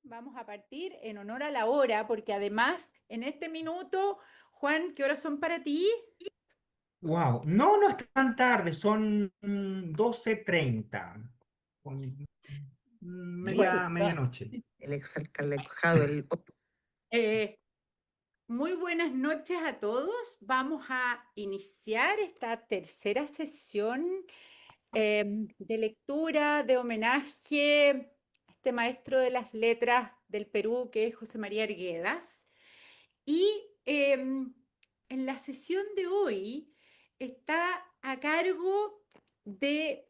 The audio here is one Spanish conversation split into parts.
vamos a partir en honor a la hora, porque además en este minuto, Juan, ¿qué horas son para ti? Wow, no, no es tan tarde, son 12:30, con Bueno, medianoche. El exalcalde Quijado, eh, muy buenas noches a todos. Vamos a iniciar esta tercera sesión de lectura, de homenaje a este maestro de las letras del Perú, que es José María Arguedas. Y en la sesión de hoy está a cargo de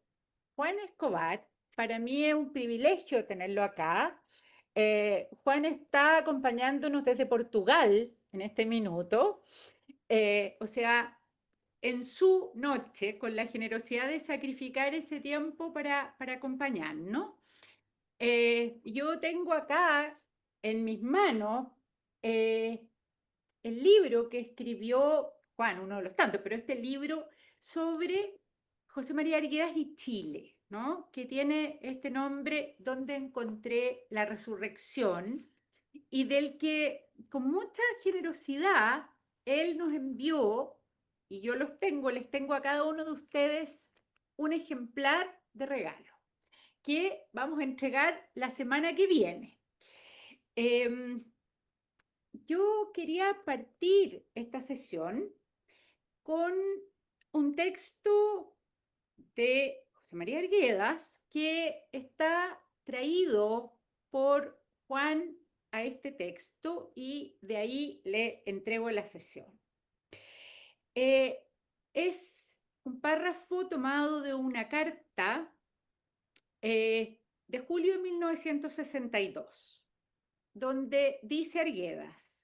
Juan Escobar. Para mí es un privilegio tenerlo acá. Juan está acompañándonos desde Portugal en este minuto. O sea, en su noche, con la generosidad de sacrificar ese tiempo para acompañarnos. Yo tengo acá en mis manos eh, el libro que escribió Juan, uno de los tantos, pero este libro sobre José María Arguedas y Chile, ¿no? Que tiene este nombre, Donde encontré la resurrección, y del que con mucha generosidad él nos envió, y yo les tengo a cada uno de ustedes un ejemplar de regalo que vamos a entregar la semana que viene. Eh, yo quería partir esta sesión con un texto de José María Arguedas que está traído por Juan a este texto y de ahí le entrego la sesión. Es un párrafo tomado de una carta de julio de 1962, donde dice Arguedas: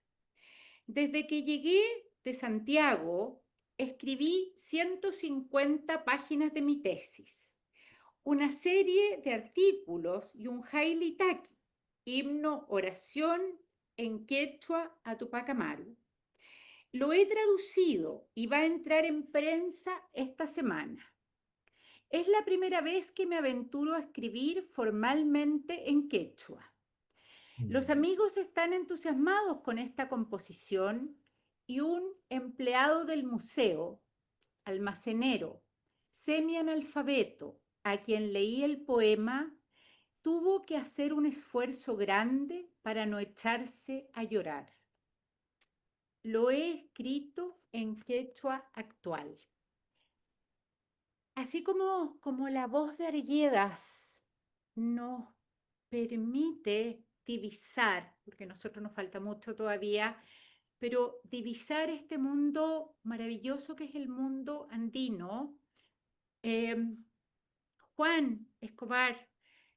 desde que llegué de Santiago, escribí 150 páginas de mi tesis, una serie de artículos y un hailitaki, himno, oración en quechua a Tupac Amaru. Lo he traducido y va a entrar en prensa esta semana. Es la primera vez que me aventuro a escribir formalmente en quechua. Los amigos están entusiasmados con esta composición y un empleado del museo, almacenero, semianalfabeto, a quien leí el poema, tuvo que hacer un esfuerzo grande para no echarse a llorar. Lo he escrito en quechua actual. Así como la voz de Arguedas nos permite divisar, porque a nosotros nos falta mucho todavía, pero divisar este mundo maravilloso que es el mundo andino. eh, Juan Escobar,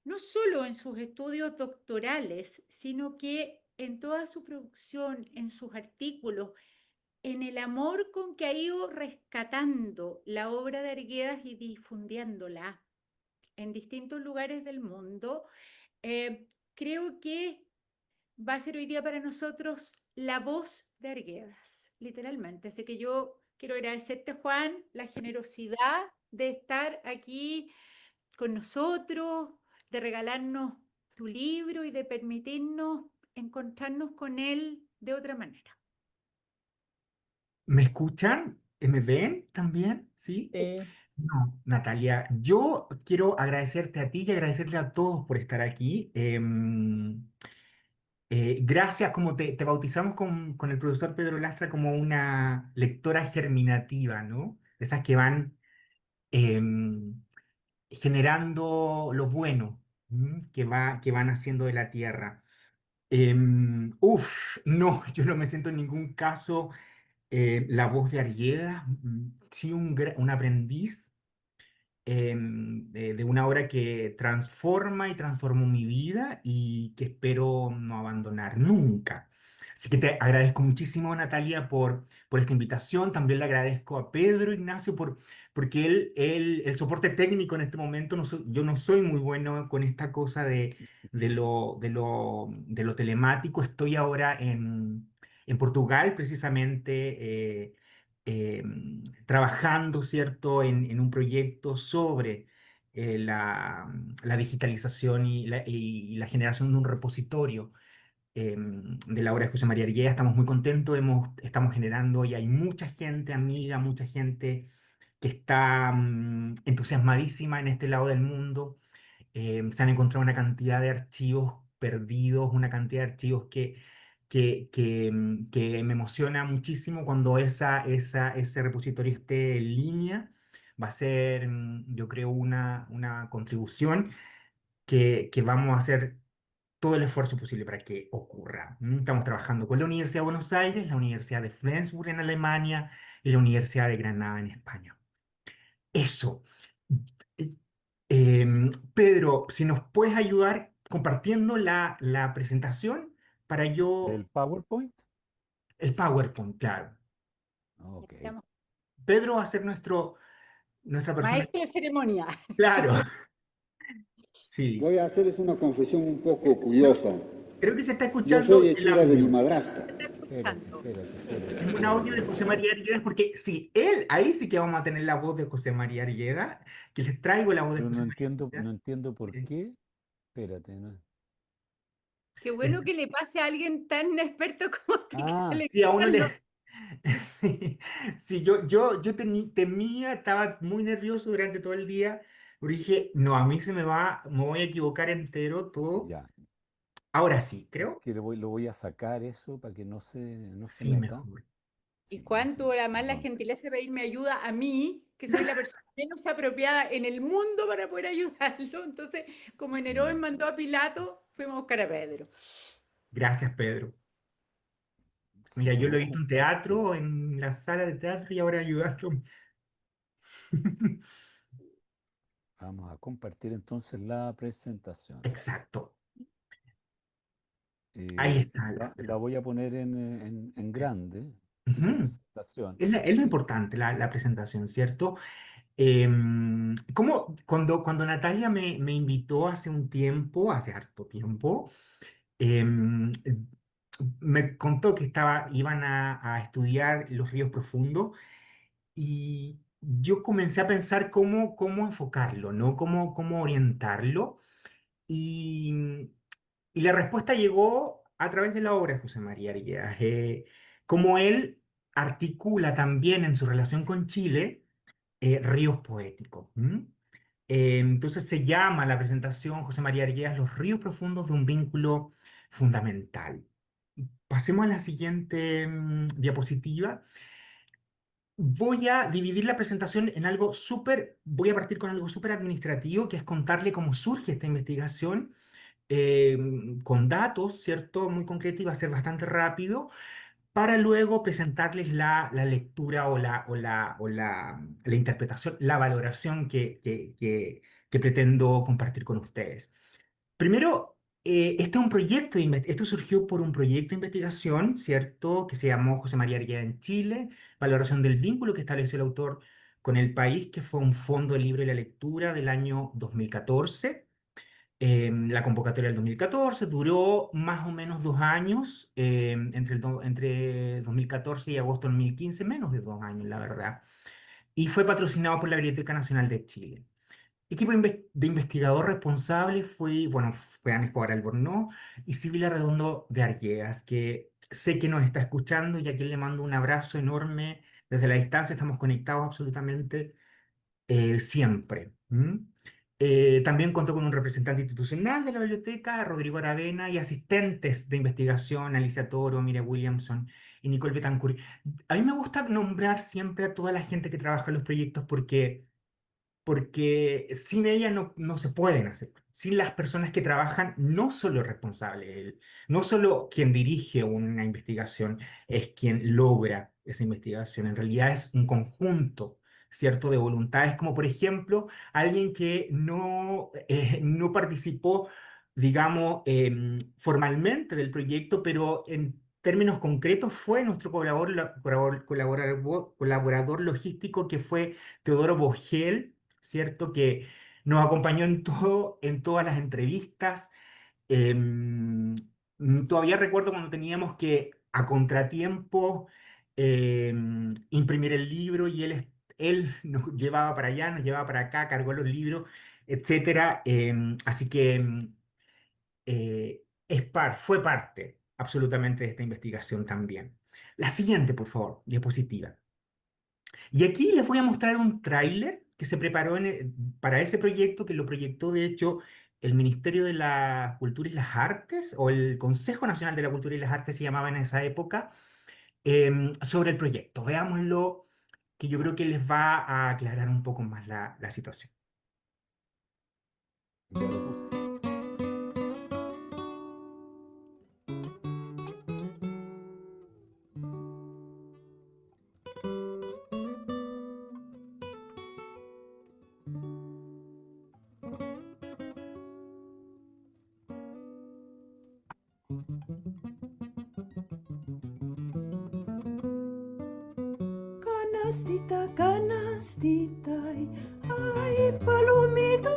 no solo en sus estudios doctorales, sino que en toda su producción, en sus artículos, en el amor con que ha ido rescatando la obra de Arguedas y difundiéndola en distintos lugares del mundo, creo que va a ser hoy día para nosotros la voz de Arguedas, literalmente. Así que yo quiero agradecerte, Juan, la generosidad de estar aquí con nosotros, de regalarnos tu libro y de permitirnos encontrarnos con él de otra manera. ¿Me escuchan? ¿Me ven también? ¿Sí? Sí. No, Natalia, yo quiero agradecerte a ti y agradecerle a todos por estar aquí. Gracias, como te bautizamos con el profesor Pedro Lastra como una lectora germinativa, ¿no? Esas que van em, generando lo bueno, que van haciendo de la tierra. No, yo no me siento en ningún caso la voz de Arguedas, sí un aprendiz de una obra que transforma y transformó mi vida y que espero no abandonar nunca. Así que te agradezco muchísimo, Natalia, por esta invitación. También le agradezco a Pedro Ignacio porque el soporte técnico en este momento, yo no soy muy bueno con esta cosa de lo telemático. Estoy ahora en Portugal, precisamente. Trabajando, ¿cierto?, en un proyecto sobre la digitalización y la generación de un repositorio de la obra de José María Arguedas. Estamos muy contentos, estamos generando y hay mucha gente amiga, mucha gente que está entusiasmadísima en este lado del mundo. Se han encontrado una cantidad de archivos perdidos, una cantidad de archivos que me emociona muchísimo cuando ese repositorio esté en línea. Va a ser, yo creo, una contribución que vamos a hacer todo el esfuerzo posible para que ocurra. Estamos trabajando con la Universidad de Buenos Aires, la Universidad de Flensburg en Alemania y la Universidad de Granada en España. Eso. Eh, Pedro, si nos puedes ayudar compartiendo la presentación para yo, ¿Del PowerPoint? el PowerPoint, claro. Ok. Estamos Pedro va a ser nuestra persona. maestro de ceremonia. Claro, sí. Voy a hacerles una confesión un poco No, curiosa. creo que se está Yo escuchando soy el hechura de mi audio. madrastra. Espérate, espérate, espérate, Es un audio de espérate. José María Arguedas, porque sí, ahí sí que vamos a tener la voz de José María Arguedas, que les traigo la voz de Pero José María no Arguedas. entiendo por Eh, qué. Espérate, ¿no? Qué bueno este, que le pase a alguien tan experto como usted que se Ah, le sí, a uno escuchan le... los... Sí, sí, temía, estaba muy nervioso durante todo el día, porque dije, no, a mí me voy a equivocar entero todo. ya. Ahora sí, Es creo, que lo voy a sacar eso para que no se sí, meta. mejor. Y Sí, no Juan se tuvo meta. además la gentileza de pedirme ayuda a mí, que soy la persona menos apropiada en el mundo para poder ayudarlo. Entonces, como Nerón Mm, mandó a Pilato, fuimos a buscar a Pedro. Gracias, Pedro. Mira, sí, yo lo he vamos a visto en compartir. teatro, en la sala de teatro y ahora ayudando. Vamos a compartir entonces la presentación. Exacto. Ahí está. La voy a poner en grande, la Ujú. presentación. Es lo importante, la presentación, ¿cierto? Cuando Natalia me invitó hace un tiempo, hace harto tiempo, em, me contó que iban a estudiar los ríos profundos y yo comencé a pensar cómo enfocarlo, ¿no? Cómo orientarlo. Y, y la respuesta llegó a través de la obra de José María Arguedas, cómo él articula también en su relación con Chile ríos poéticos. Entonces se llama la presentación José María Arguedas Los ríos profundos de un vínculo fundamental. Pasemos a la siguiente diapositiva. Voy a dividir la presentación en algo voy a partir con algo súper administrativo, que es contarle cómo surge esta investigación eh, con datos, ¿cierto? Muy concreto y va a ser bastante rápido para luego presentarles la lectura la interpretación, la valoración que pretendo compartir con ustedes. Primero, este es un proyecto, esto surgió por un proyecto de investigación, ¿cierto? Que se llamó José María Argueda en Chile, valoración del vínculo que estableció el autor con el país, que fue un fondo de libro y la lectura del año 2014. La convocatoria del 2014 duró más o menos 2 años, entre 2014 y agosto de 2015, menos de 2 años, la verdad. Y fue patrocinado por la Biblioteca Nacional de Chile. Equipo de investigador responsable fue Ana Escobar Albornoz y Sibila Redondo de Arguedas, que sé que nos está escuchando y a quien le mando un abrazo enorme desde la distancia. Estamos conectados absolutamente siempre. También contó con un representante institucional de la biblioteca, Rodrigo Aravena, y asistentes de investigación, Alicia Toro, Miriam Williamson y Nicole Betancourt. A mí me gusta nombrar siempre a toda la gente que trabaja en los proyectos porque sin ella no se pueden hacer. Sin las personas que trabajan, no solo el responsable, no solo quien dirige una investigación es quien logra esa investigación, en realidad es un conjunto, ¿cierto?, de voluntades, como por ejemplo alguien que no participó, digamos, formalmente del proyecto, pero en términos concretos fue nuestro colaborador logístico, que fue Teodoro Bogel, ¿cierto? Que nos acompañó en todas las entrevistas. Todavía recuerdo cuando teníamos que, a contratiempo, imprimir el libro y él él nos llevaba para allá, nos llevaba para acá, cargó los libros, etcétera. Así que fue parte absolutamente de esta investigación también. La siguiente, por favor, diapositiva. Y aquí les voy a mostrar un tráiler que se preparó para ese proyecto, que lo proyectó de hecho el Ministerio de la Cultura y las Artes, o el Consejo Nacional de la Cultura y las Artes se llamaba en esa época, sobre el proyecto. Veámoslo, que yo creo que les va a aclarar un poco más la situación. Ya lo puse. Canastita, canastita, ay, palomita,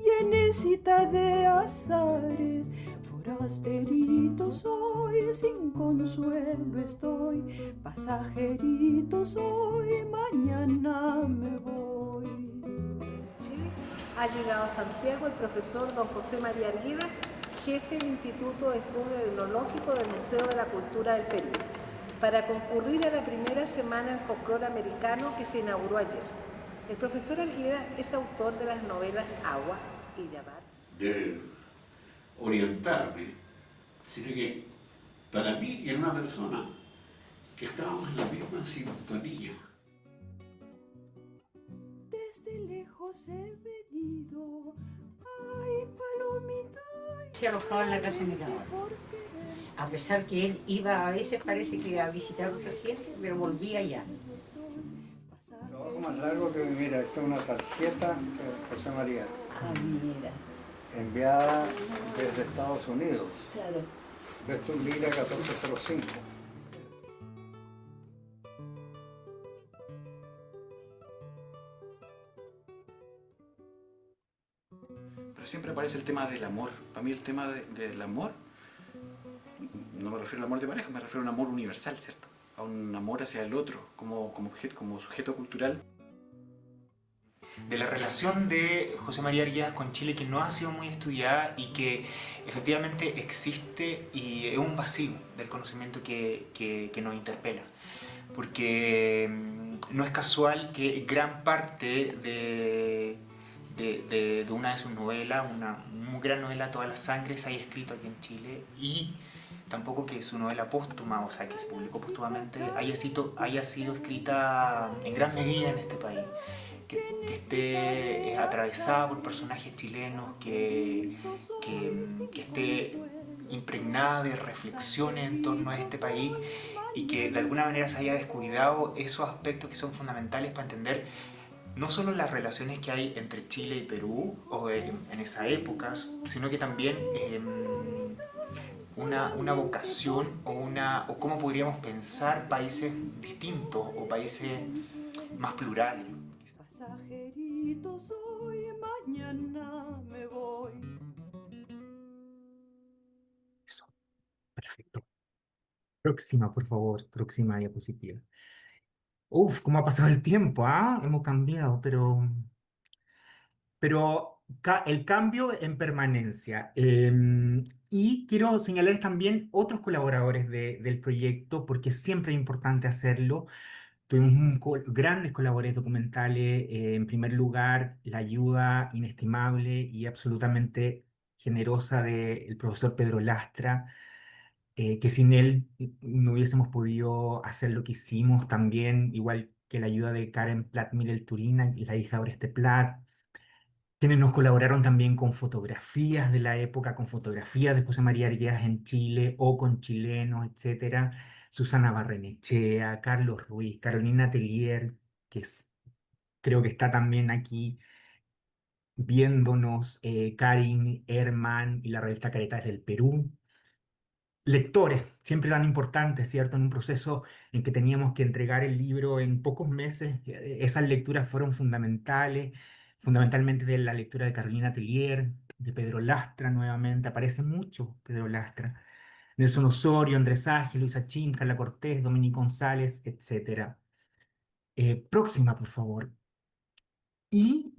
llenecita de azares. Forasterito soy, sin consuelo estoy, pasajerito soy, mañana me voy. Chile, ha llegado a Santiago el profesor don José María Arguida, jefe del Instituto de Estudios Etnológicos del Museo de la Cultura del Perú, para concurrir a la primera semana del folclore americano que se inauguró ayer. El profesor Arguida es autor de las novelas Agua y Llamar. De orientarme, sino que para mí era una persona que estábamos en la misma sintonía. Desde lejos he venido, ay, palomita. Se alojaba en la casa de mi camarada. A pesar que él iba a veces, parece que a visitar a otra gente, pero volvía allá. El trabajo más largo que mira, esto es una tarjeta de José María, Ah, mira, enviada desde Estados Unidos. claro. Vestum Lira 1405. Pero siempre aparece el tema del amor. Para mí el tema del amor, no me refiero al amor de pareja, me refiero a un amor universal, ¿cierto? A un amor hacia el otro, como sujeto cultural. De la relación de José María Arguedas con Chile, que no ha sido muy estudiada y que efectivamente existe, y es un vacío del conocimiento que nos interpela. Porque no es casual que gran parte de una de sus novelas, una muy gran novela, Toda la sangre, se haya escrito aquí en Chile, y tampoco que su novela póstuma, o sea, que se publicó póstumamente, haya sido escrita en gran medida en este país. Que esté atravesada por personajes chilenos, que esté impregnada de reflexiones en torno a este país, y que de alguna manera se haya descuidado esos aspectos que son fundamentales para entender no solo las relaciones que hay entre Chile y Perú o en esa época, sino que también una vocación o cómo podríamos pensar países distintos o países más plurales. Pasajerito soy, mañana me voy. Eso, perfecto. Próxima, por favor, próxima diapositiva. Uf, cómo ha pasado el tiempo, ¿ah? Hemos cambiado, pero el cambio en permanencia. Y quiero señalar también otros colaboradores del proyecto, porque siempre es importante hacerlo. Tuvimos grandes colaboradores documentales. En primer lugar, la ayuda inestimable y absolutamente generosa del profesor Pedro Lastra, que sin él no hubiésemos podido hacer lo que hicimos. También, igual que la ayuda de Karen Platt-Miller Turina, la hija de Oreste Platt, quienes nos colaboraron también con fotografías de la época, con fotografías de José María Arguedas en Chile o con chilenos, etcétera. Susana Barrenechea, Carlos Ruiz, Carolina Tellier, creo que está también aquí viéndonos, Karin Herman y la revista Caretas del Perú. Lectores, siempre tan importantes, ¿cierto? En un proceso en que teníamos que entregar el libro en pocos meses, esas lecturas fueron fundamentales, fundamentalmente de la lectura de Carolina Tellier, de Pedro Lastra nuevamente, aparece mucho Pedro Lastra, Nelson Osorio, Andrés Ágil, Luisa Chim, Carla Cortés, Dominique González, etcétera. Próxima, por favor. Y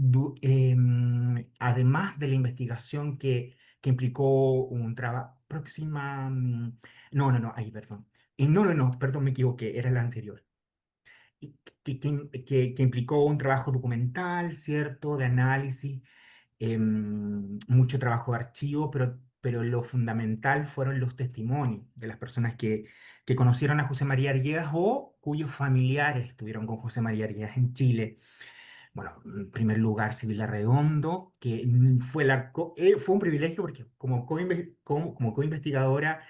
además de la investigación que implicó un trabajo, próxima, no, no, no, ahí, perdón. Y no, no, no, perdón, me equivoqué, era la anterior. Y que implicó un trabajo documental, ¿cierto? De análisis, mucho trabajo de archivo, pero lo fundamental fueron los testimonios de las personas que conocieron a José María Arguedas o cuyos familiares estuvieron con José María Arguedas en Chile. Bueno, en primer lugar, Sibila Redondo, que fue un privilegio porque como co-investigadora,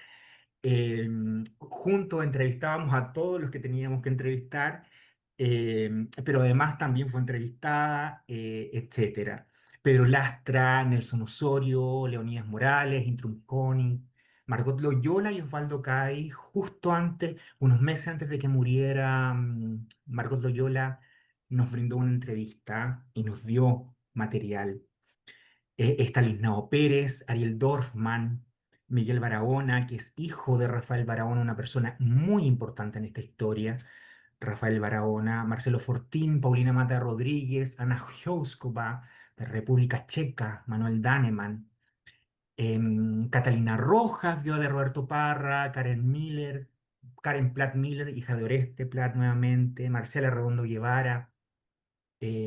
juntos entrevistábamos a todos los que teníamos que entrevistar, pero además también fue entrevistada, etcétera. Pedro Lastra, Nelson Osorio, Leonidas Morales, Intrunconi, Margot Loyola y Osvaldo Cay, justo antes, unos meses antes de que muriera, Margot Loyola nos brindó una entrevista y nos dio material. Estanislao Pérez, Ariel Dorfman, Miguel Barahona, que es hijo de Rafael Barahona, una persona muy importante en esta historia. Rafael Barahona, Marcelo Fortín, Paulina Mata Rodríguez, Ana Hjouskova, de República Checa, Manuel Daneman, Catalina Rojas, viuda de Roberto Parra, Karen Miller, Karen Platt Miller, hija de Oreste Platt nuevamente, Marcela Redondo Guevara,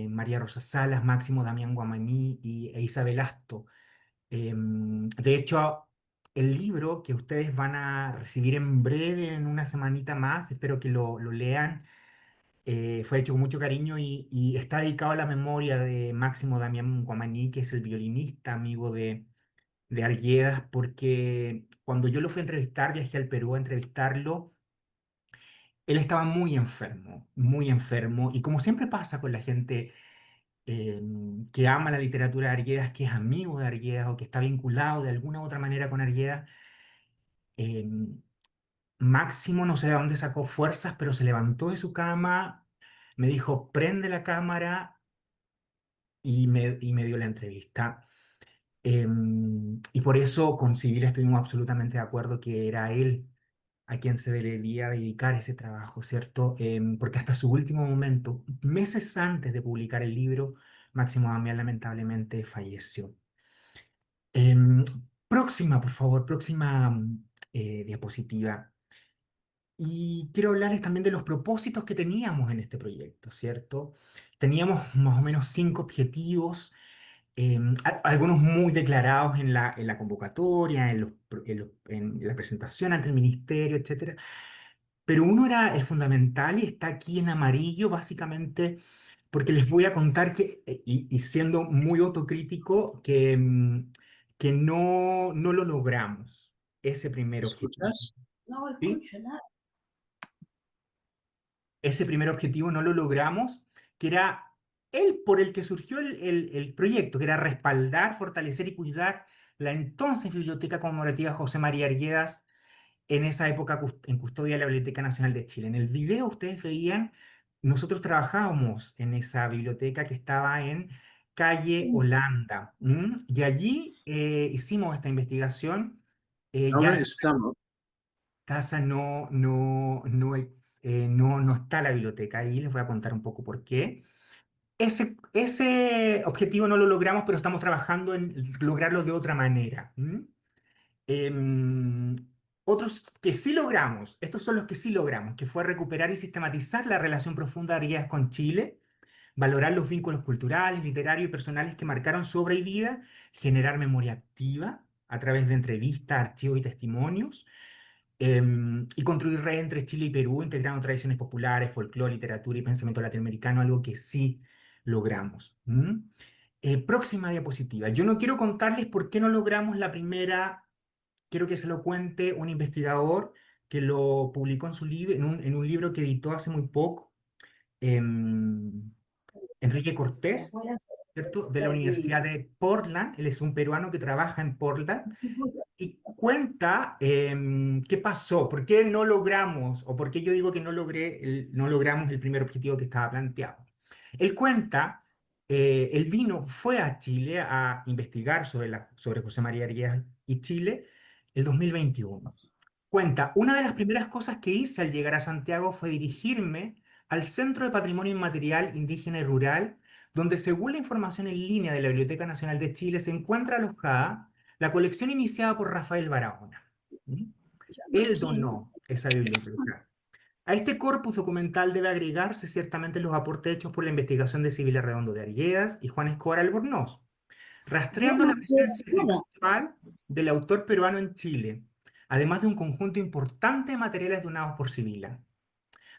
María Rosa Salas, Máximo Damián Guamaní e Isabel Asto. De hecho, el libro que ustedes van a recibir en breve, en una semanita más, espero que lo lean, fue hecho con mucho cariño y está dedicado a la memoria de Máximo Damián Guamaní, que es el violinista amigo de Arguedas, porque cuando yo lo fui a entrevistar, viajé al Perú a entrevistarlo, él estaba muy enfermo, y como siempre pasa con la gente que ama la literatura de Arguedas, que es amigo de Arguedas o que está vinculado de alguna u otra manera con Arguedas, eh, Máximo no sé de dónde sacó fuerzas, pero se levantó de su cama, me dijo, prende la cámara y me dio la entrevista. Y por eso con Sibila estuvimos absolutamente de acuerdo que era él a quien se debía dedicar ese trabajo, ¿cierto? Porque hasta su último momento, meses antes de publicar el libro, Máximo Damián lamentablemente falleció. Em, Próxima, por favor, próxima diapositiva. Y quiero hablarles también de los propósitos que teníamos en este proyecto, ¿cierto? Teníamos más o menos 5 objetivos, algunos muy declarados en la convocatoria, en la presentación ante el ministerio, etcétera. Pero uno era el fundamental y está aquí en amarillo, básicamente, porque les voy a contar que, y siendo muy autocrítico, que no lo logramos, ese primer objetivo. ¿Escuchas? No ¿Sí? escucho nada. Ese primer objetivo no lo logramos, que era el por el que surgió el proyecto, que era respaldar, fortalecer y cuidar la entonces Biblioteca Conmemorativa José María Arguedas, en esa época en custodia de la Biblioteca Nacional de Chile. En el video ustedes veían, nosotros trabajábamos en esa biblioteca que estaba en calle Holanda, y allí hicimos esta investigación. Ya Ahora estamos. casa no está la biblioteca ahí, les voy a contar un poco por qué. Ese objetivo no lo logramos, pero estamos trabajando en lograrlo de otra manera. Em, Otros que sí logramos, estos son los que sí logramos, que fue recuperar y sistematizar la relación profunda de Arguedas con Chile, valorar los vínculos culturales, literarios y personales que marcaron su obra y vida, generar memoria activa a través de entrevistas, archivos y testimonios, y construir redes entre Chile y Perú, integrando tradiciones populares, folclore, literatura y pensamiento latinoamericano, algo que sí logramos. Próxima diapositiva. Yo no quiero contarles por qué no logramos la primera, quiero que se lo cuente un investigador que lo publicó en su libro, en un libro que editó hace muy poco, em, Enrique Cortés, ¿cierto? De la Universidad de Portland. Él es un peruano que trabaja en Portland y cuenta qué pasó, por qué no logramos, o por qué yo digo que no logramos el primer objetivo que estaba planteado. Él cuenta, él fue a Chile a investigar sobre José María Arguedas y Chile el 2021. Cuenta, una de las primeras cosas que hice al llegar a Santiago fue dirigirme al Centro de Patrimonio Inmaterial Indígena y Rural, donde según la información en línea de la Biblioteca Nacional de Chile se encuentra alojada la colección iniciada por Rafael Barahona. ¿Mm? Él donó esa biblioteca. A este corpus documental debe agregarse ciertamente los aportes hechos por la investigación de Sibila Redondo de Arguedas y Juan Escobar Albornoz, rastreando la presencia textual del autor peruano en Chile, además de un conjunto importante de materiales donados por Sibila.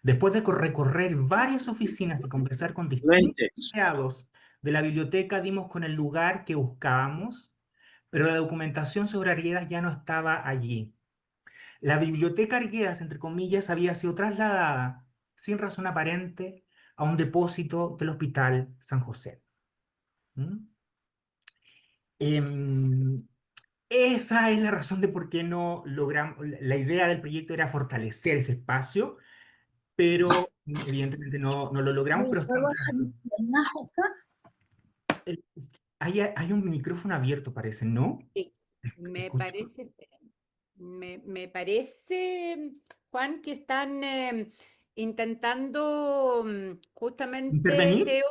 Después de recorrer varias oficinas y conversar con distintos empleados de la biblioteca, dimos con el lugar que buscábamos, pero la documentación sobre Arguedas ya no estaba allí. La biblioteca Arguedas, entre comillas, había sido trasladada, sin razón aparente, a un depósito del Hospital San José. ¿Mm? Esa es la razón de por qué no logramos. La idea del proyecto era fortalecer ese espacio, pero evidentemente no lo logramos, pero estamos trabajando. Hay un micrófono abierto, parece, ¿no? Sí, me Escucho. parece, me parece, Juan, que están intentando justamente ¿Intervenir? Teo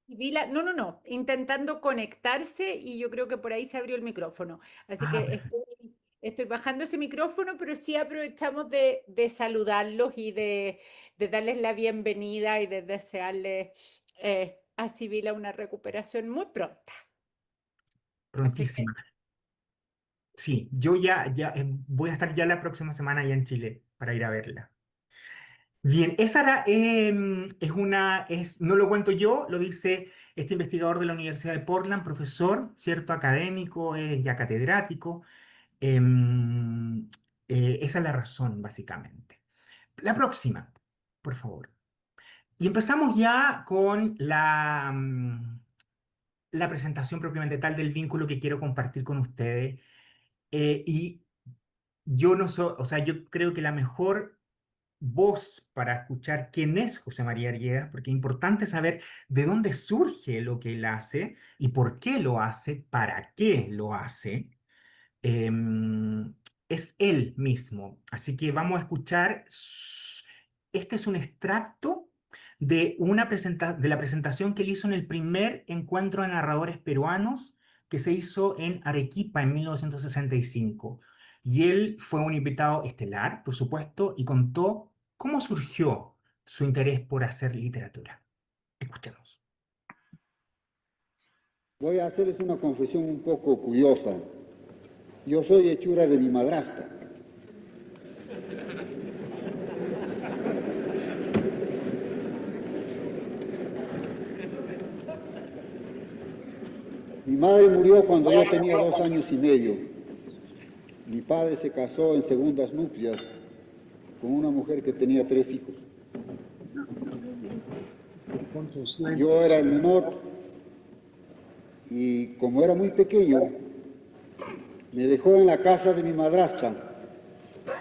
y Vila, no, intentando conectarse y yo creo que por ahí se abrió el micrófono. Así Ah, que perfecto. estoy bajando ese micrófono, pero sí aprovechamos de saludarlos y de darles la bienvenida y de desearles a Sibila una recuperación muy pronta. Así que Prontísima. Sí, yo voy a estar ya la próxima semana allá en Chile para ir a verla. Bien, esa no lo cuento yo, lo dice este investigador de la Universidad de Portland, profesor, cierto, académico, ya catedrático. Em, Esa es la razón, básicamente. La próxima, por favor. Y empezamos ya con la presentación propiamente tal del vínculo que quiero compartir con ustedes. Y yo no soy, o sea, yo creo que la mejor voz para escuchar quién es José María Arguedas, porque es importante saber de dónde surge lo que él hace y por qué lo hace, para qué lo hace, em, es él mismo. Así que vamos a escuchar, este es un extracto de, de la presentación que él hizo en el primer encuentro de narradores peruanos que se hizo en Arequipa en 1965. Y él fue un invitado estelar, por supuesto, y contó cómo surgió su interés por hacer literatura. Escuchemos. Voy a hacerles una confesión un poco curiosa. Yo soy hechura de mi madrastra. Mi madre murió cuando yo tenía 2 años y medio. Mi padre se casó en segundas nupcias con una mujer que tenía 3 hijos. Yo era el menor y como era muy pequeño, me dejó en la casa de mi madrastra,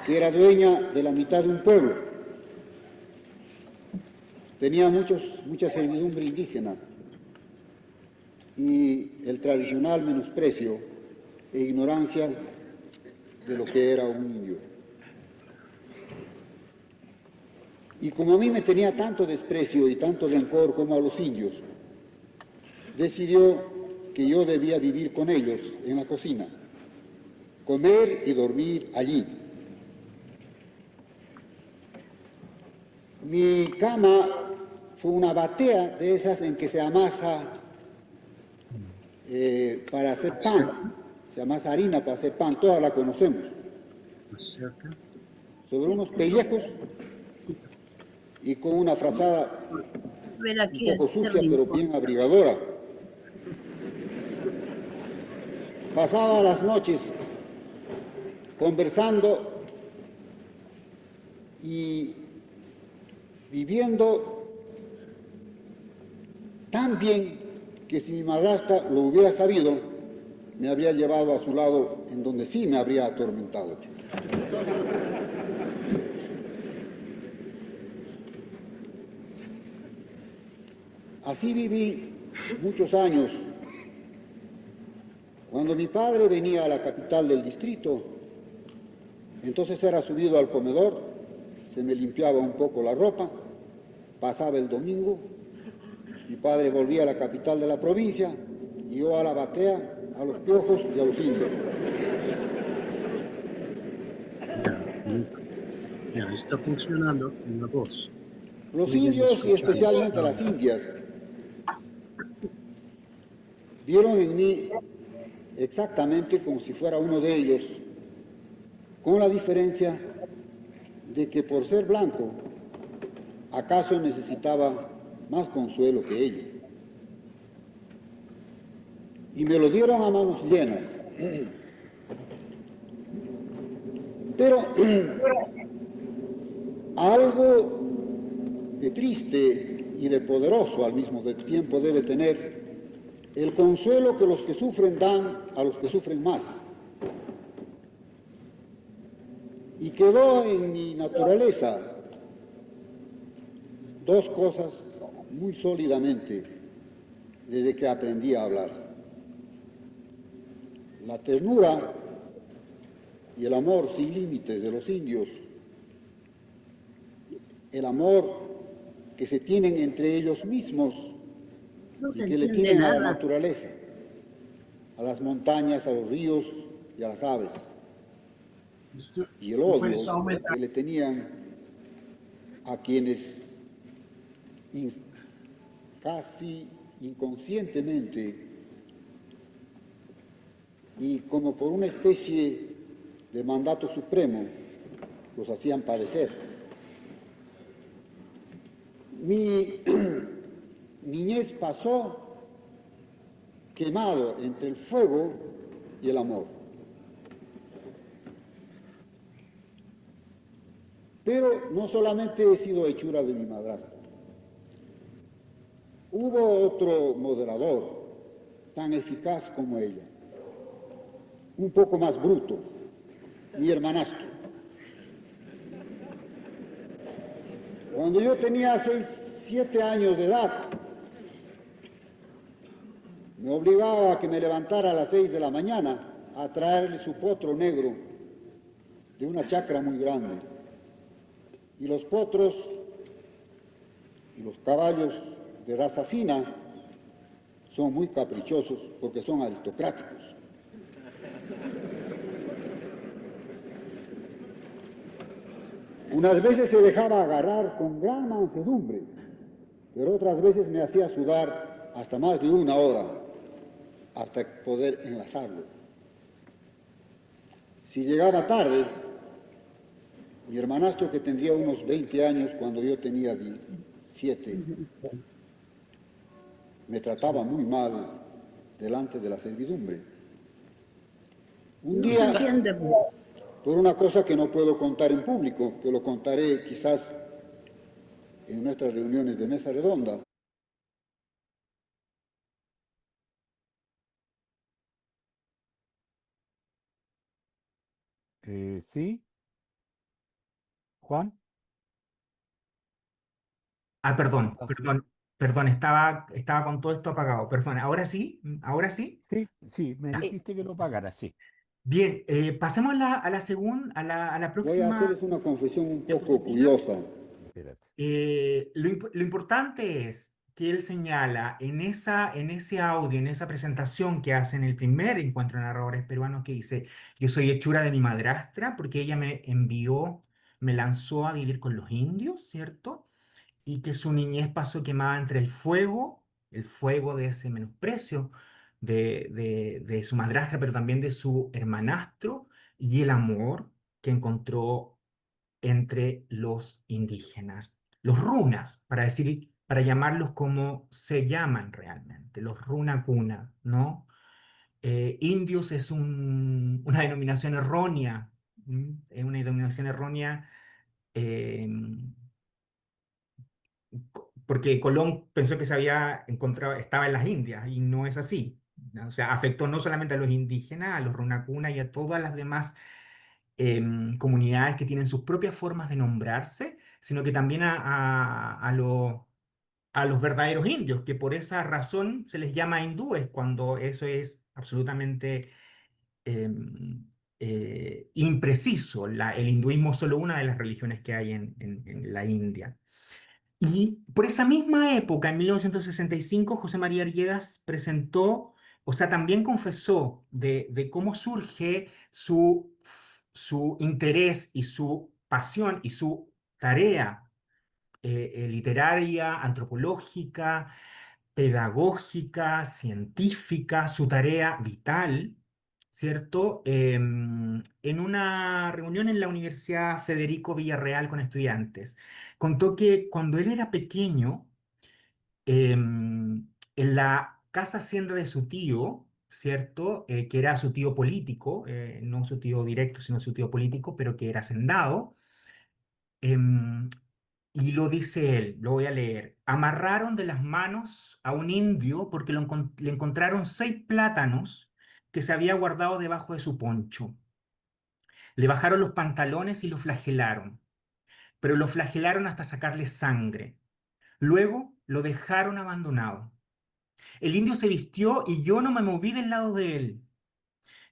que era dueña de la mitad de un pueblo. Tenía mucha servidumbre indígena y el tradicional menosprecio e ignorancia de lo que era un indio. Y como a mí me tenía tanto desprecio y tanto rencor como a los indios, decidió que yo debía vivir con ellos en la cocina, comer y dormir allí. Mi cama fue una batea de esas en que se amasa para hacer pan, se amasa harina para hacer pan, todas la conocemos. Sobre unos pellejos y con una frazada un poco sucia pero bien abrigadora. Pasaba las noches conversando y viviendo tan bien que si mi madrastra lo hubiera sabido, me habría llevado a su lado en donde sí me habría atormentado. Así viví muchos años. Cuando mi padre venía a la capital del distrito, entonces era subido al comedor, se me limpiaba un poco la ropa pasaba el domingo, mi padre volvía a la capital de la provincia y yo a la batea, a los piojos y a los indios. Ya, está funcionando con la voz. Los Muy bien indios y escuchado. especialmente las indias vieron en mí exactamente como si fuera uno de ellos, con la diferencia de que por ser blanco, acaso necesitaba más consuelo que ellos. Y me lo dieron a manos llenas. Pero algo de triste y de poderoso al mismo tiempo debe tener el consuelo que los que sufren dan a los que sufren más. Y quedó en mi naturaleza dos cosas muy sólidamente desde que aprendí a hablar: la ternura y el amor sin límites de los indios, el amor que se tienen entre ellos mismos No y se que le entiende tienen a la nada. naturaleza, a las montañas, a los ríos y a las aves. Y el odio que le tenían a quienes casi inconscientemente y como por una especie de mandato supremo los hacían padecer. Mi niñez pasó quemado entre el fuego y el amor. Pero no solamente he sido hechura de mi madrastra. Hubo otro moderador tan eficaz como ella, un poco más bruto, mi hermanastro. Cuando yo tenía 7 años de edad, me obligaba a que me levantara a las 6 de la mañana a traerle su potro negro de una chacra muy grande. Y los potros y los caballos de raza fina son muy caprichosos porque son aristocráticos. Unas veces se dejaba agarrar con gran mansedumbre, pero otras veces me hacía sudar hasta más de 1 hora hasta poder enlazarlo. Si llegaba tarde, mi hermanastro, que tendría unos 20 años cuando yo tenía 17, me trataba muy mal delante de la servidumbre. Un día, por una cosa que no puedo contar en público, que lo contaré quizás en nuestras reuniones de mesa redonda, ¿Sí? ¿Juan? Ah, perdón, ¿Estás? perdón, estaba con todo esto apagado. Perdón, ¿ahora sí? ¿Ahora sí? Sí, sí, me Ya. dijiste que lo pagara, sí. Bien, pasemos a la voy a próxima hacerles una confesión un poco diapositiva. curiosa. Espérate. Lo importante es que él señala en ese audio, en esa presentación que hace en el primer encuentro de narradores peruanos, que dice: yo soy hechura de mi madrastra porque ella me envió, me lanzó a vivir con los indios, ¿cierto? Y que su niñez pasó quemada entre el fuego de ese menosprecio de su madrastra, pero también de su hermanastro, y el amor que encontró entre los indígenas, los runas, para llamarlos como se llaman realmente, los runa cuna, ¿no? Indios es una denominación errónea, es una denominación errónea, eh, porque Colón pensó que se había encontrado, estaba en las Indias, y no es así, ¿no? O sea, afectó no solamente a los indígenas, a los runacuna y a todas las demás comunidades que tienen sus propias formas de nombrarse, sino que también a los verdaderos indios, que por esa razón se les llama hindúes, cuando eso es absolutamente impreciso. El hinduismo es solo una de las religiones que hay en la India. Y por esa misma época, en 1965, José María Arguedas presentó, o sea, también confesó de cómo surge su interés y su pasión y su tarea literaria, antropológica, pedagógica, científica, su tarea vital, ¿cierto? En una reunión en la Universidad Federico Villarreal con estudiantes, contó que cuando él era pequeño, en la casa hacienda de su tío, ¿cierto? Que era su tío político, no su tío directo, sino su tío político, pero que era hacendado. em, y lo dice él, lo voy a leer. Amarraron de las manos a un indio porque le encontraron 6 plátanos que se había guardado debajo de su poncho. Le bajaron los pantalones y lo flagelaron, pero lo flagelaron hasta sacarle sangre. Luego lo dejaron abandonado. El indio se vistió y yo no me moví del lado de él.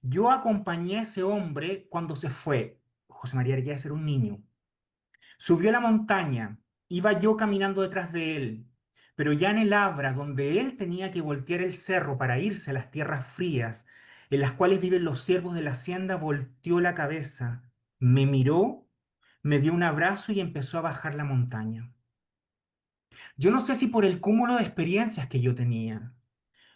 Yo acompañé a ese hombre cuando se fue. José María Arguedas era un niño. Subió la montaña, iba yo caminando detrás de él, pero ya en el Abra, donde él tenía que voltear el cerro para irse a las tierras frías, en las cuales viven los siervos de la hacienda, volteó la cabeza, me miró, me dio un abrazo y empezó a bajar la montaña. Yo no sé si por el cúmulo de experiencias que yo tenía,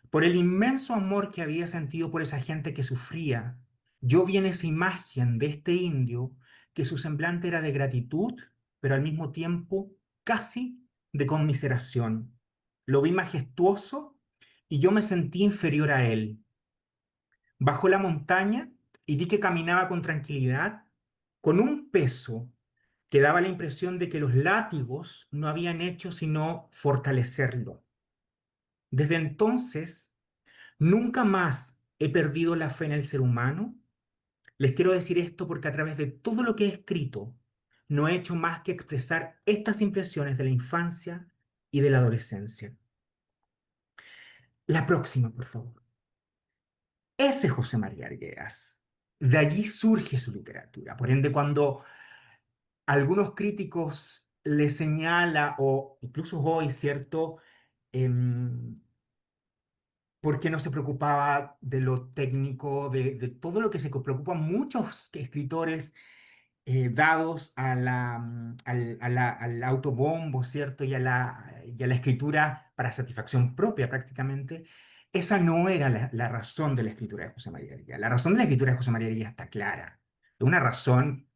por el inmenso amor que había sentido por esa gente que sufría, yo vi en esa imagen de este indio que su semblante era de gratitud, pero al mismo tiempo casi de conmiseración. Lo vi majestuoso y yo me sentí inferior a él. Bajó la montaña y vi que caminaba con tranquilidad, con un peso que daba la impresión de que los látigos no habían hecho sino fortalecerlo. Desde entonces, nunca más he perdido la fe en el ser humano. Les quiero decir esto porque a través de todo lo que he escrito, no he hecho más que expresar estas impresiones de la infancia y de la adolescencia. La próxima, por favor. Ese José María Arguedas. De allí surge su literatura. Por ende, cuando algunos críticos le señala, o incluso hoy, ¿cierto? Em, ¿Por qué no se preocupaba de lo técnico, de todo lo que se preocupan muchos escritores dados a al autobombo, ¿cierto? Y a la escritura para satisfacción propia prácticamente? Esa no era la razón de la escritura de José María Arguedas. La razón de la escritura de José María Arguedas está clara. Es una razón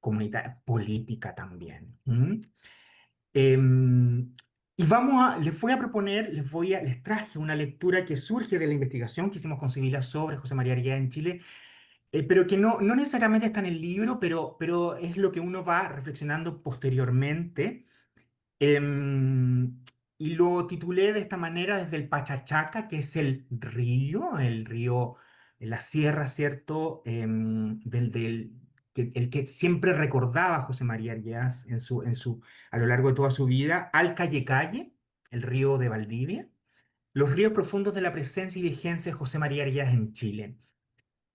comunitaria, política también. ¿M? Y les voy a proponer, les traje una lectura que surge de la investigación que hicimos con Sibila sobre José María Arguedas en Chile, pero que no necesariamente está en el libro, pero es lo que uno va reflexionando posteriormente. Em, y lo titulé de esta manera desde el Pachachaca, que es el río en la sierra, ¿cierto? El que siempre recordaba a José María Arguedas a lo largo de toda su vida, al Calle Calle, el río de Valdivia, los ríos profundos de la presencia y vigencia de José María Arguedas en Chile.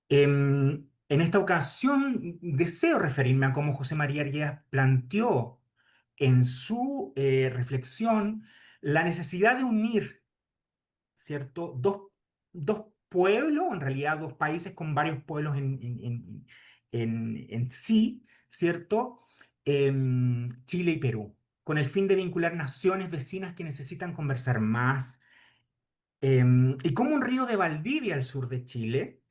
En esta ocasión deseo referirme a cómo José María Arguedas planteó en su reflexión la necesidad de unir, ¿cierto? Dos pueblos, en realidad dos países con varios pueblos en sí, ¿cierto? Chile y Perú, con el fin de vincular naciones vecinas que necesitan conversar más. Y cómo un río de Valdivia al sur de Chile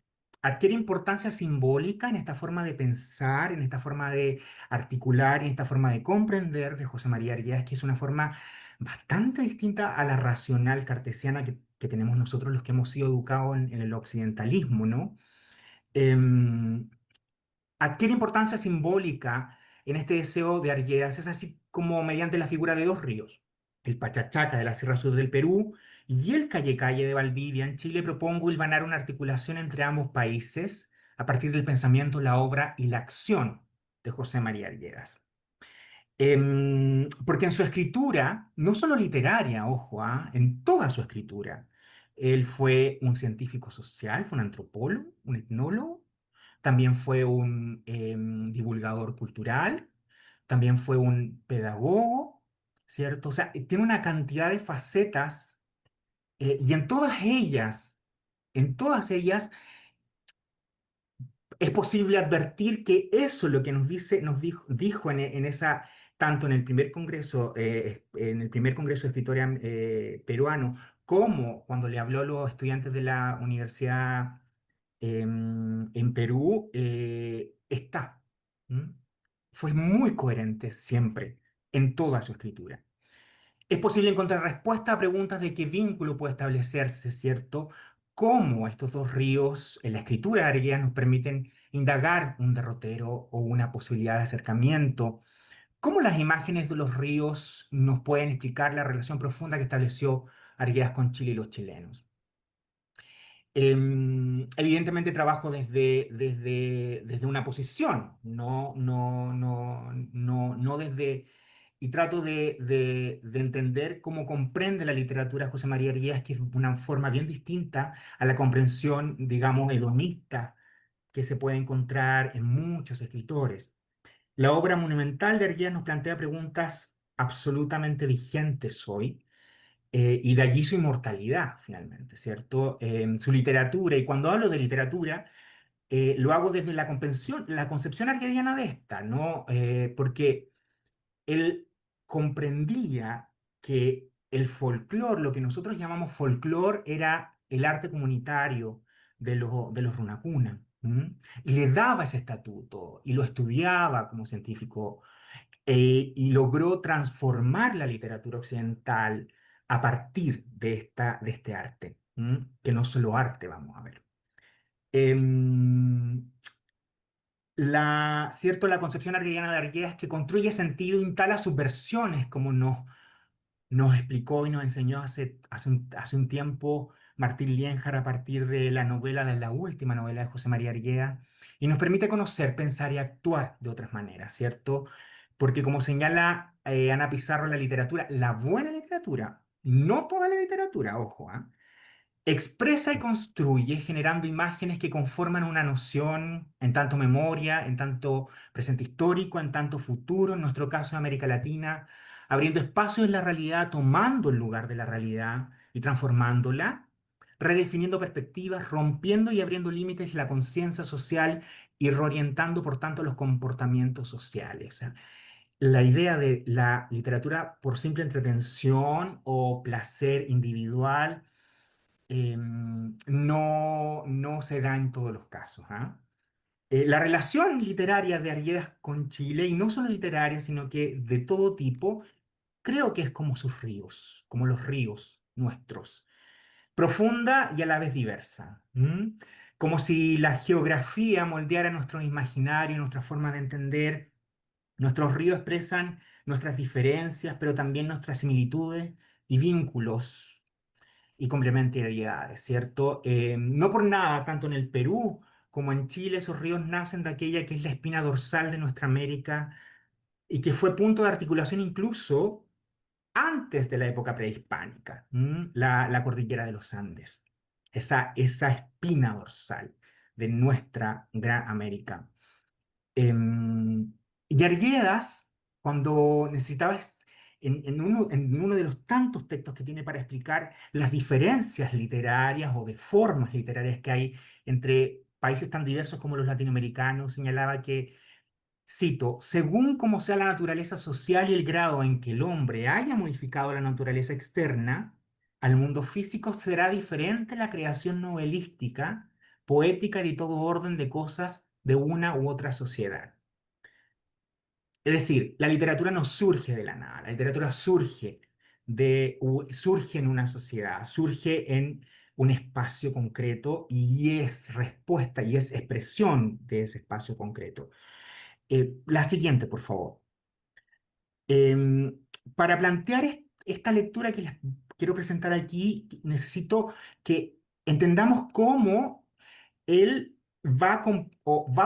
adquiere importancia simbólica en esta forma de pensar, en esta forma de articular, en esta forma de comprender de José María Arguedas, que es una forma bastante distinta a la racional cartesiana que tenemos nosotros los que hemos sido educados en el occidentalismo, ¿no? Em, Adquiere importancia simbólica en este deseo de Arguedas, es así como mediante la figura de dos ríos, el Pachachaca de la Sierra Sur del Perú y el Calle Calle de Valdivia en Chile. Propongo hilvanar una articulación entre ambos países a partir del pensamiento, la obra y la acción de José María Arguedas. Porque en su escritura, no solo literaria, ojo, en toda su escritura, él fue un científico social, fue un antropólogo, un etnólogo, también fue un divulgador cultural, también fue un pedagogo ¿cierto? O sea, tiene una cantidad de facetas y en todas ellas es posible advertir que eso es lo que nos dice, dijo en esa, tanto en el primer congreso de escritores peruano, como cuando le habló a los estudiantes de la universidad en Perú, está. ¿Mm? Fue muy coherente siempre en toda su escritura. Es posible encontrar respuesta a preguntas de qué vínculo puede establecerse, ¿cierto? Cómo estos dos ríos en la escritura de Arguedas nos permiten indagar un derrotero o una posibilidad de acercamiento. Cómo las imágenes de los ríos nos pueden explicar la relación profunda que estableció Arguedas con Chile y los chilenos. Evidentemente trabajo desde una posición, no desde... Y trato de entender cómo comprende la literatura José María Arguedas, que es una forma bien distinta a la comprensión, digamos, hedonista que se puede encontrar en muchos escritores. La obra monumental de Arguedas nos plantea preguntas absolutamente vigentes hoy, y de allí su inmortalidad, finalmente, ¿cierto? Su literatura, y cuando hablo de literatura, lo hago desde la concepción arguediana de esta, ¿no? Porque él comprendía que el folclore, lo que nosotros llamamos folclore, era el arte comunitario de los runacuna, ¿m? Y le daba ese estatuto, y lo estudiaba como científico y logró transformar la literatura occidental a partir de este arte, ¿m? Que no solo arte, vamos a ver. Em, ¿Cierto? La concepción arguediana de Arguedas que construye sentido, instala subversiones, como nos explicó y nos enseñó hace un tiempo Martín Lienjar a partir de la última novela de José María Arguedas, y nos permite conocer, pensar y actuar de otras maneras, ¿cierto? Porque como señala Ana Pizarro, la literatura, la buena literatura, no toda la literatura, ojo, ¿ah? Expresa y construye generando imágenes que conforman una noción, en tanto memoria, en tanto presente histórico, en tanto futuro, en nuestro caso de América Latina, abriendo espacios en la realidad, tomando el lugar de la realidad y transformándola, redefiniendo perspectivas, rompiendo y abriendo límites de la conciencia social y reorientando, por tanto, los comportamientos sociales. O sea, la idea de la literatura por simple entretención o placer individual no se da en todos los casos, ¿ah? La relación literaria de Arguedas con Chile, y no solo literaria, sino que de todo tipo, creo que es como sus ríos, como los ríos nuestros, profunda y a la vez diversa. ¿M? Como si la geografía moldeara nuestro imaginario, nuestra forma de entender. Nuestros ríos expresan nuestras diferencias, pero también nuestras similitudes y vínculos y complementariedades, ¿cierto? No por nada, tanto en el Perú como en Chile, esos ríos nacen de aquella que es la espina dorsal de nuestra América y que fue punto de articulación incluso antes de la época prehispánica, la cordillera de los Andes, esa espina dorsal de nuestra gran América. Em, y Arguedas, cuando en uno de los tantos textos que tiene para explicar las diferencias literarias o de formas literarias que hay entre países tan diversos como los latinoamericanos, señalaba que, cito, según como sea la naturaleza social y el grado en que el hombre haya modificado la naturaleza externa al mundo físico, será diferente la creación novelística, poética y de todo orden de cosas de una u otra sociedad. Es decir, la literatura no surge de la nada, la literatura surge en una sociedad, surge en un espacio concreto y es respuesta y es expresión de ese espacio concreto. La siguiente, por favor. Em, para plantear esta lectura que les quiero presentar aquí, necesito que entendamos cómo él va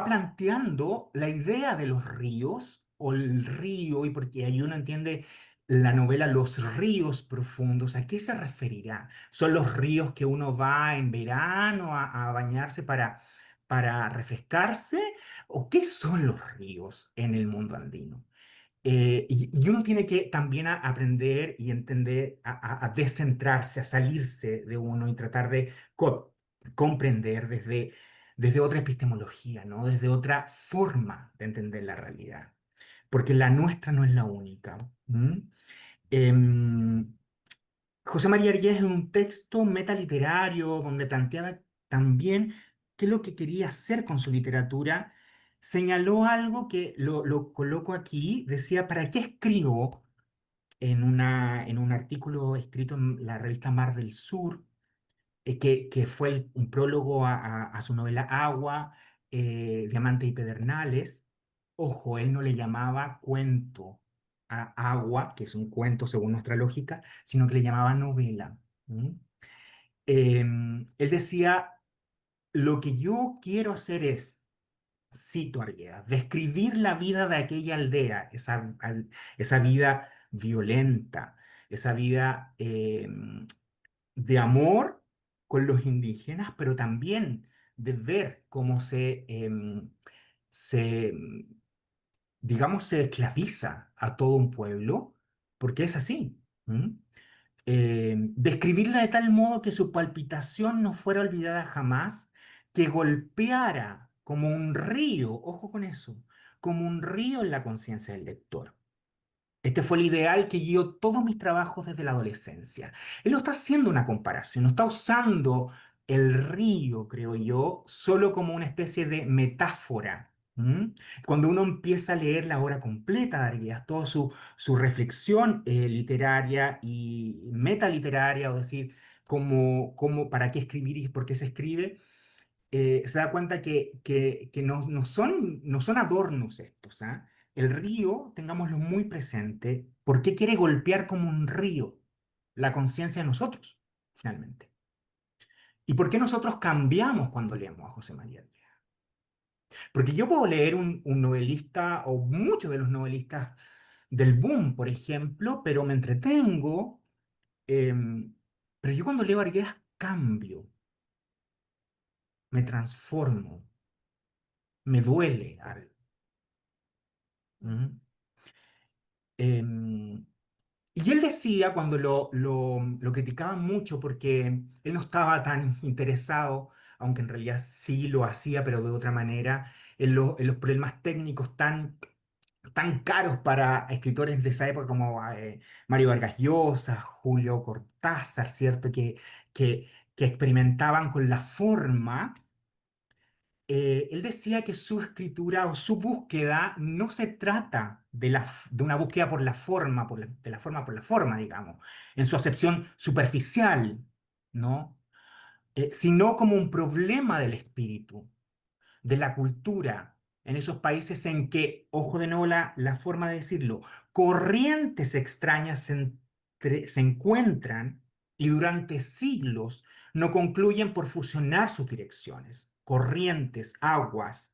planteando la idea de los ríos o el río, y porque ahí uno entiende la novela Los ríos profundos, ¿a qué se referirá? ¿Son los ríos que uno va en verano a bañarse para refrescarse? ¿O qué son los ríos en el mundo andino? Y uno tiene que también aprender y entender a descentrarse, a salirse de uno y tratar de comprender desde otra epistemología, ¿no? Desde otra forma de entender la realidad, porque la nuestra no es la única. ¿M? Em, José María Argués en un texto metaliterario donde planteaba también qué es lo que quería hacer con su literatura, señaló algo que lo coloco aquí, decía, ¿para qué escribo en un artículo escrito en la revista Mar del Sur, que fue un prólogo a su novela Agua, Diamante y Pedernales? Ojo, él no le llamaba cuento a Agua, que es un cuento según nuestra lógica, sino que le llamaba novela. ¿M? Él decía, lo que yo quiero hacer es, cito a Argueda, describir la vida de aquella aldea, esa vida violenta, esa vida de amor con los indígenas, pero también de ver cómo se, digamos, se esclaviza a todo un pueblo, porque es así. ¿M? Describirla de tal modo que su palpitación no fuera olvidada jamás, que golpeara como un río, ojo con eso, como un río en la conciencia del lector. Este fue el ideal que guió todos mis trabajos desde la adolescencia. Él no está haciendo una comparación, no está usando el río, creo yo, solo como una especie de metáfora. ¿M? Cuando uno empieza a leer la obra completa de Arguedas, toda su reflexión literaria y metaliteraria, o decir, para qué escribir y por qué se escribe, se da cuenta que no son adornos estos, ¿ah? El río, tengámoslo muy presente, ¿por qué quiere golpear como un río la conciencia de nosotros, finalmente? ¿Y por qué nosotros cambiamos cuando leemos a José María Arguedas? Porque yo puedo leer un novelista o muchos de los novelistas del boom, por ejemplo, pero me entretengo, em, pero yo cuando leo a Arguedas cambio, me transformo, me duele algo. ¿M? Em, y él decía, cuando lo criticaban mucho porque él no estaba tan interesado, aunque en realidad sí lo hacía, pero de otra manera, en los problemas técnicos tan caros para escritores de esa época como Mario Vargas Llosa, Julio Cortázar, ¿cierto? Que, que experimentaban con la forma. Él decía que su escritura o su búsqueda no se trata de una búsqueda por la forma, de la forma por la forma, digamos, en su acepción superficial, ¿no? Sino como un problema del espíritu, de la cultura, en esos países en que, ojo de nuevo la forma de decirlo, corrientes extrañas se encuentran y durante siglos no concluyen por fusionar sus direcciones, corrientes, aguas,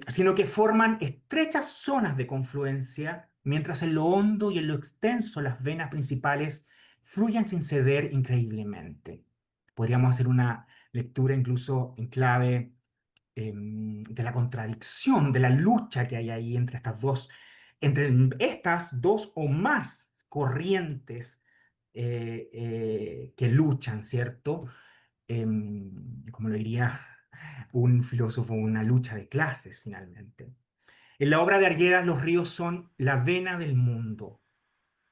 sino que forman estrechas zonas de confluencia, mientras en lo hondo y en lo extenso las venas principales fluyen sin ceder increíblemente. Podríamos hacer una lectura incluso en clave de la contradicción, de la lucha que hay ahí entre estas dos o más corrientes que luchan, ¿cierto? Como lo diría un filósofo, una lucha de clases finalmente. En la obra de Arguedas, los ríos son la vena del mundo,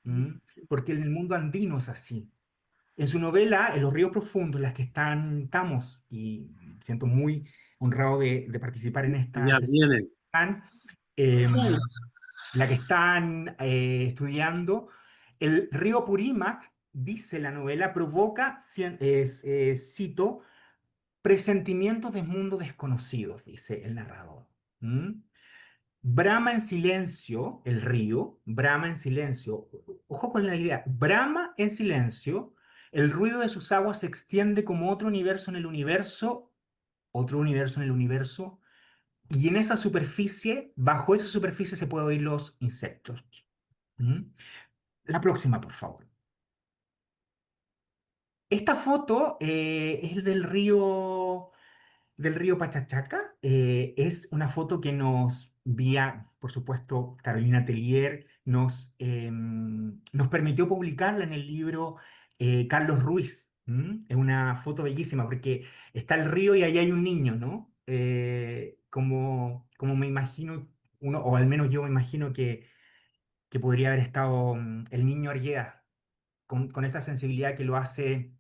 ¿m? Porque en el mundo andino es así. En su novela, En los ríos profundos, las que estamos, y siento muy honrado de participar en esta Ya sesión, vienen. em, la que están estudiando, el río Purímac, dice la novela, provoca, cito, presentimientos de mundos desconocidos, dice el narrador. ¿M? Brama en silencio, el río, brama en silencio. Ojo con la idea, brama en silencio, el ruido de sus aguas se extiende como otro universo en el universo, otro universo en el universo, y en esa superficie, bajo esa superficie se pueden oír los insectos. ¿Mm? La próxima, por favor. Esta foto es del río Pachachaca. Es una foto que nos vía, por supuesto, Carolina Tellier, nos permitió publicarla en el libro Carlos Ruiz. ¿M? Es una foto bellísima porque está el río y ahí hay un niño, ¿no? Como me imagino, uno, o al menos yo me imagino que podría haber estado el niño Arguedas, con esta sensibilidad que lo hace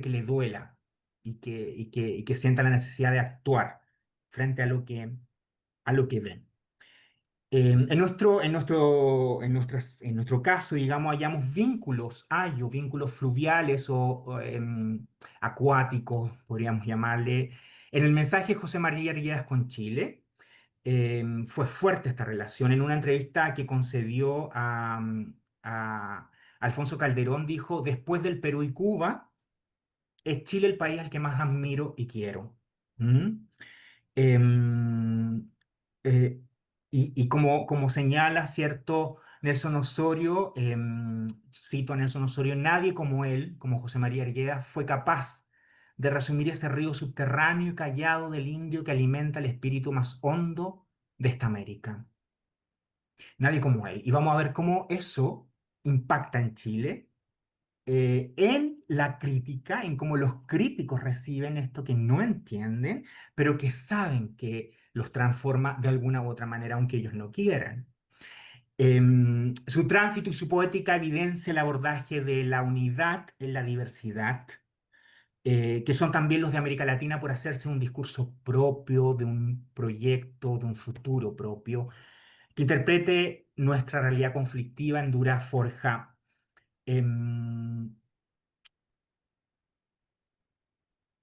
que le duela y que sienta la necesidad de actuar frente a lo que ven. En nuestro caso, digamos, hallamos vínculos, o vínculos fluviales o acuáticos, podríamos llamarle. En el mensaje de José María Arguedas con Chile, fue fuerte esta relación. En una entrevista que concedió a Alfonso Calderón, dijo: después del Perú y Cuba, es Chile el país al que más admiro y quiero. ¿Mm? Em, eh, y como señala, ¿cierto? Nelson Osorio, cito a Nelson Osorio: nadie como él, como José María Arguedas, fue capaz de resumir ese río subterráneo y callado del indio que alimenta el espíritu más hondo de esta América. Nadie como él. Y vamos a ver cómo eso impacta en Chile, en la crítica, en cómo los críticos reciben esto que no entienden, pero que saben que los transforma de alguna u otra manera, aunque ellos no quieran. Su tránsito y su poética evidencia el abordaje de la unidad en la diversidad, que son también los de América Latina, por hacerse un discurso propio, de un proyecto, de un futuro propio, que interprete nuestra realidad conflictiva en dura forja. Em,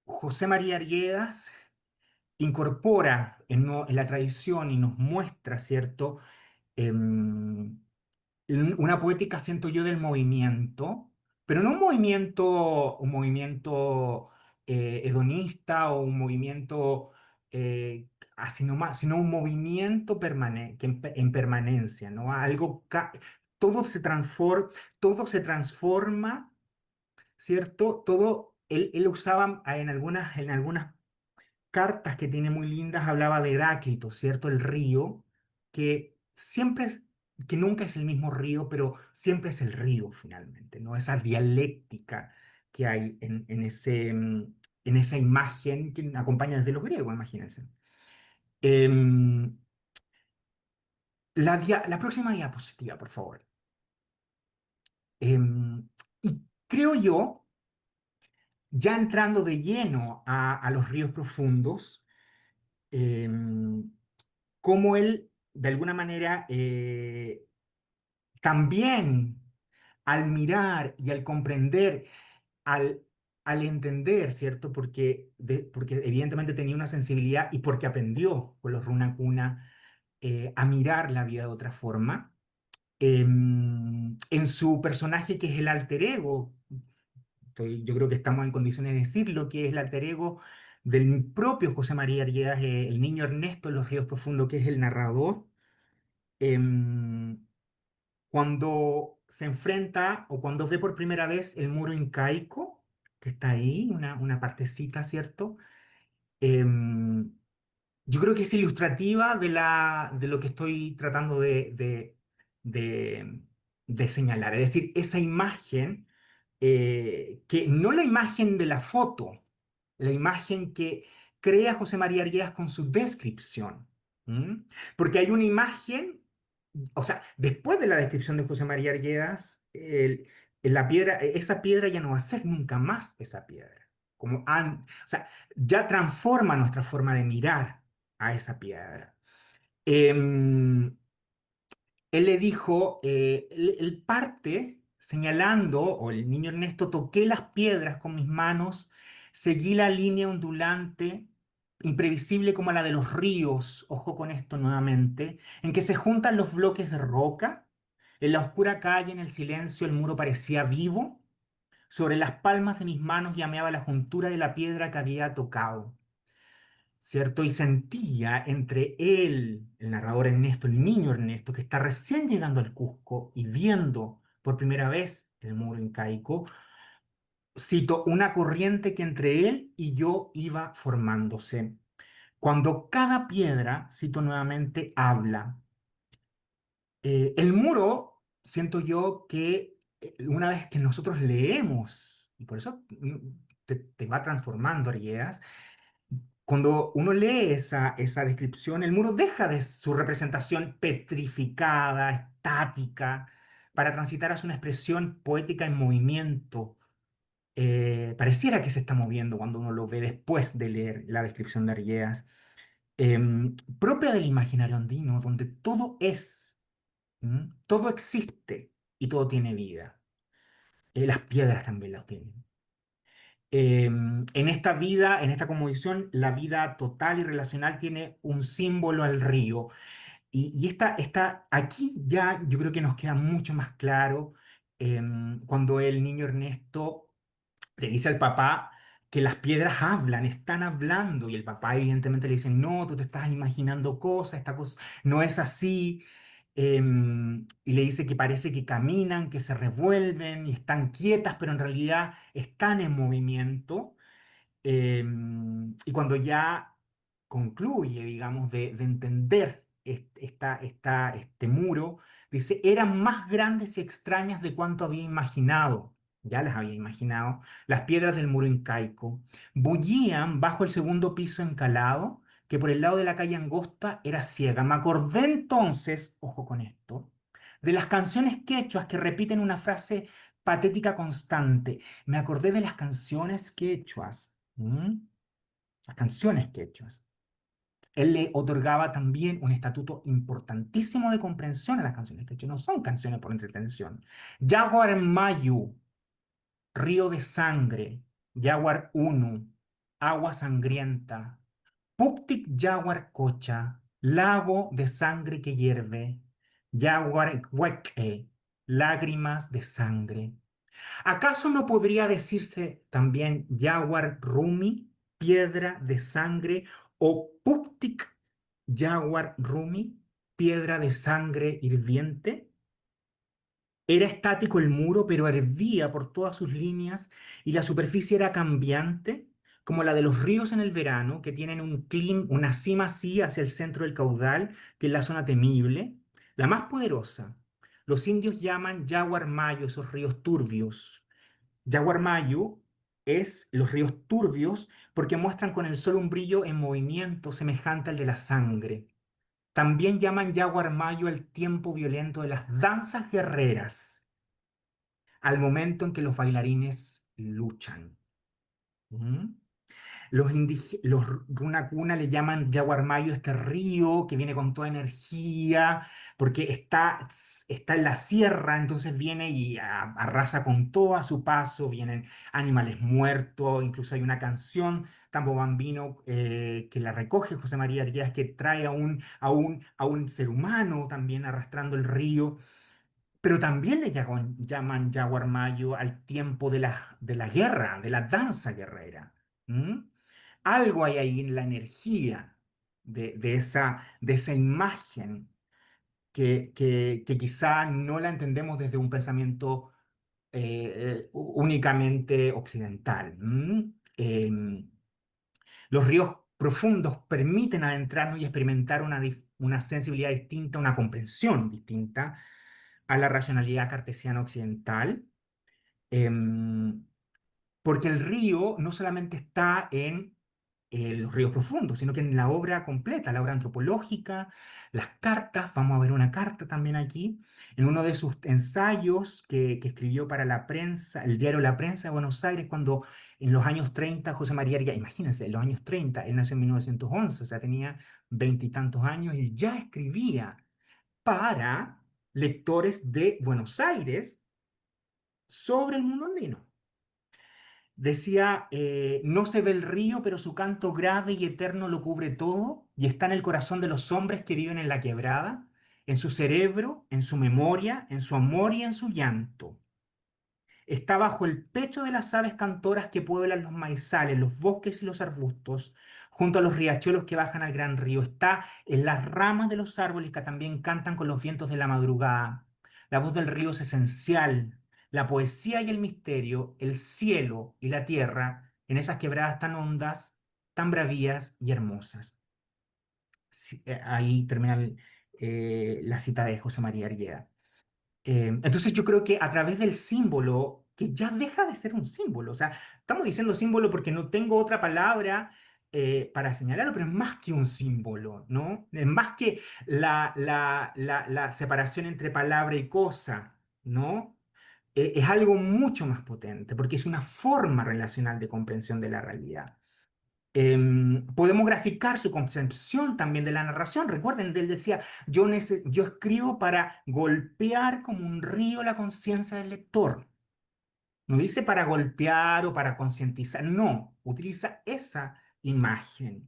José María Arguedas incorpora en la tradición y nos muestra, ¿cierto? Em, una poética, siento yo, del movimiento, pero no un movimiento hedonista o un movimiento así nomás, sino un movimiento en permanencia, ¿no? Todo todo se transforma, ¿cierto? Él usaba en algunas cartas que tiene muy lindas, hablaba de Heráclito, ¿cierto? El río, que que nunca es el mismo río, pero siempre es el río finalmente, ¿no? Esa dialéctica que hay en esa imagen que acompaña desde los griegos, imagínense. Em, la próxima diapositiva, por favor. Y creo yo, ya entrando de lleno a los ríos profundos, em, cómo él, de alguna manera, también al mirar y al comprender, al, al entender, ¿cierto? Porque evidentemente tenía una sensibilidad y porque aprendió con los Runa Cuna a mirar la vida de otra forma. En su personaje, que es el alter ego, yo creo que estamos en condiciones de decir lo que es el alter ego del propio José María Arguedas, el niño Ernesto en Los Ríos Profundos, que es el narrador. em, Cuando se enfrenta o cuando ve por primera vez el muro incaico, que está ahí, una partecita, ¿cierto? Em, yo creo que es ilustrativa de lo que estoy tratando de, de señalar. Es decir, esa imagen, que no la imagen de la foto, la imagen que crea José María Arguedas con su descripción. ¿M? Porque hay una imagen, o sea, después de la descripción de José María Arguedas, la piedra, esa piedra ya no va a ser nunca más esa piedra. O sea, ya transforma nuestra forma de mirar a esa piedra. Em, Él le dijo, él parte señalando, o el niño Ernesto: toqué las piedras con mis manos, seguí la línea ondulante, imprevisible como la de los ríos, ojo con esto nuevamente, en que se juntan los bloques de roca. En la oscura calle, en el silencio, el muro parecía vivo. Sobre las palmas de mis manos llameaba la juntura de la piedra que había tocado, ¿cierto? Y sentía entre él, el narrador Ernesto, el niño Ernesto, que está recién llegando al Cusco y viendo por primera vez el muro incaico, cito: una corriente que entre él y yo iba formándose. Cuando cada piedra, cito nuevamente, habla. El muro, siento yo que una vez que nosotros leemos, y por eso te va transformando, Arguedas, cuando uno lee esa descripción, el muro deja de su representación petrificada, estática, para transitar hacia una expresión poética en movimiento. Pareciera que se está moviendo cuando uno lo ve después de leer la descripción de Arguedas, propia del imaginario andino, donde todo es, todo existe y todo tiene vida. Las piedras también las tienen. En esta vida, en esta cosmovisión, la vida total y relacional tiene un símbolo al río. Y aquí ya yo creo que nos queda mucho más claro cuando el niño Ernesto le dice al papá que las piedras hablan, están hablando, y el papá evidentemente le dice, no, tú te estás imaginando cosas, esta cosa no es así, y le dice que parece que caminan, que se revuelven y están quietas, pero en realidad están en movimiento. Y cuando ya concluye, digamos, de entender este muro, dice, eran más grandes y extrañas de cuanto había imaginado. Ya las había imaginado. Las piedras del muro incaico bullían bajo el segundo piso encalado, que por el lado de la calle angosta era ciega. Me acordé entonces, ojo con esto, de las canciones quechuas que repiten una frase patética constante. Me acordé de las canciones quechuas. Las canciones quechuas. Él le otorgaba también un estatuto importantísimo de comprensión a las canciones quechuas. No son canciones por entretención. Yaguar Mayu, río de sangre. Yaguar Unu, agua sangrienta. Puktik Yaguar Cocha, lago de sangre que hierve. Yaguar Hueque, lágrimas de sangre. ¿Acaso no podría decirse también Yawar Rumi, piedra de sangre, o Puktik Yawar Rumi, piedra de sangre hirviente? Era estático el muro, pero hervía por todas sus líneas y la superficie era cambiante, como la de los ríos en el verano, que tienen una cima así hacia el centro del caudal, que es la zona temible, la más poderosa. Los indios llaman Yawar Mayo esos ríos turbios. Yaguarmayo es los ríos turbios porque muestran con el sol un brillo en movimiento semejante al de la sangre. También llaman Yaguarmayo el tiempo violento de las danzas guerreras, al momento en que los bailarines luchan. ¿Mm? Los Runacuna le llaman Yaguarmayo este río que viene con toda energía, porque está en la sierra, entonces viene y arrasa con todo a su paso, vienen animales muertos, incluso hay una canción, Tambo Bambino, que la recoge José María Arguedas, que trae a un ser humano también arrastrando el río. Pero también le llaman Yaguarmayo al tiempo de la guerra, de la danza guerrera. ¿Mm? Algo hay ahí en la energía de esa imagen que quizá no la entendemos desde un pensamiento únicamente occidental. Los ríos profundos permiten adentrarnos y experimentar una sensibilidad distinta, una comprensión distinta a la racionalidad cartesiana occidental. em, Porque el río no solamente está en los ríos profundos, sino que en la obra completa, la obra antropológica, las cartas, vamos a ver una carta también aquí, en uno de sus ensayos que escribió para la prensa, el diario La Prensa de Buenos Aires, cuando en los años 30 José María Arguedas, imagínense, en los años 30, él nació en 1911, o sea, tenía veintitantos años y ya escribía para lectores de Buenos Aires sobre el mundo andino. Decía, no se ve el río, pero su canto grave y eterno lo cubre todo y está en el corazón de los hombres que viven en la quebrada, en su cerebro, en su memoria, en su amor y en su llanto. Está bajo el pecho de las aves cantoras que pueblan los maizales, los bosques y los arbustos, junto a los riachuelos que bajan al gran río. Está en las ramas de los árboles que también cantan con los vientos de la madrugada. La voz del río es esencial. La poesía y el misterio, el cielo y la tierra, en esas quebradas tan hondas, tan bravías y hermosas. ahí termina la cita de José María Argueda. Entonces yo creo que a través del símbolo, que ya deja de ser un símbolo, o sea, estamos diciendo símbolo porque no tengo otra palabra para señalarlo, pero es más que un símbolo, ¿no? Es más que la separación entre palabra y cosa, ¿no? Es algo mucho más potente, porque es una forma relacional de comprensión de la realidad. Podemos graficar su concepción también de la narración. Recuerden, él decía, yo escribo para golpear como un río la conciencia del lector. No dice para golpear o para concientizar, no, utiliza esa imagen.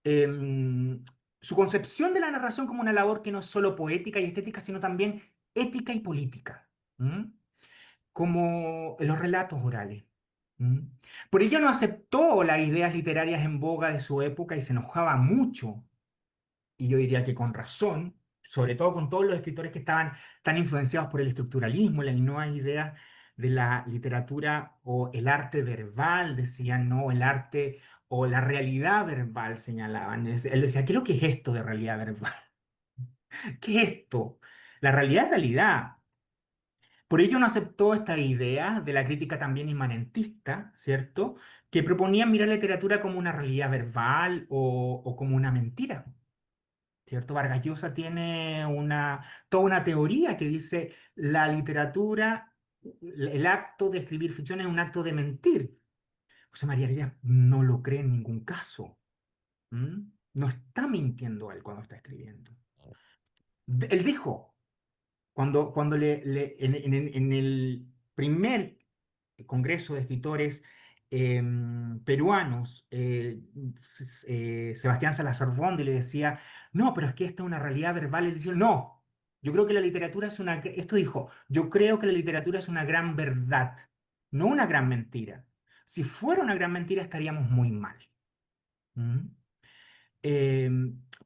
Em, Su concepción de la narración como una labor que no es solo poética y estética, sino también ética y política. ¿Mm? Como en los relatos orales. ¿Mm? Por ello no aceptó las ideas literarias en boga de su época y se enojaba mucho, y yo diría que con razón, sobre todo con todos los escritores que estaban tan influenciados por el estructuralismo, las nuevas ideas de la literatura o el arte verbal, decían, no, el arte o la realidad verbal, señalaban. Él decía, ¿qué es lo que es esto de realidad verbal? ¿Qué es esto? La realidad es realidad. Por ello no aceptó esta idea de la crítica también inmanentista, ¿cierto? Que proponía mirar la literatura como una realidad verbal o como una mentira, ¿cierto? Vargas Llosa tiene toda una teoría que dice la literatura, el acto de escribir ficción es un acto de mentir. José María Arella no lo cree en ningún caso. ¿Mm? No está mintiendo él cuando está escribiendo. Él dijo, en el primer Congreso de Escritores peruanos, Sebastián Salazar Rondi le decía, no, pero es que esta es una realidad verbal. Él decía, no, yo creo que la literatura es esto dijo, yo creo que la literatura es una gran verdad, no una gran mentira. Si fuera una gran mentira estaríamos muy mal. ¿Mm?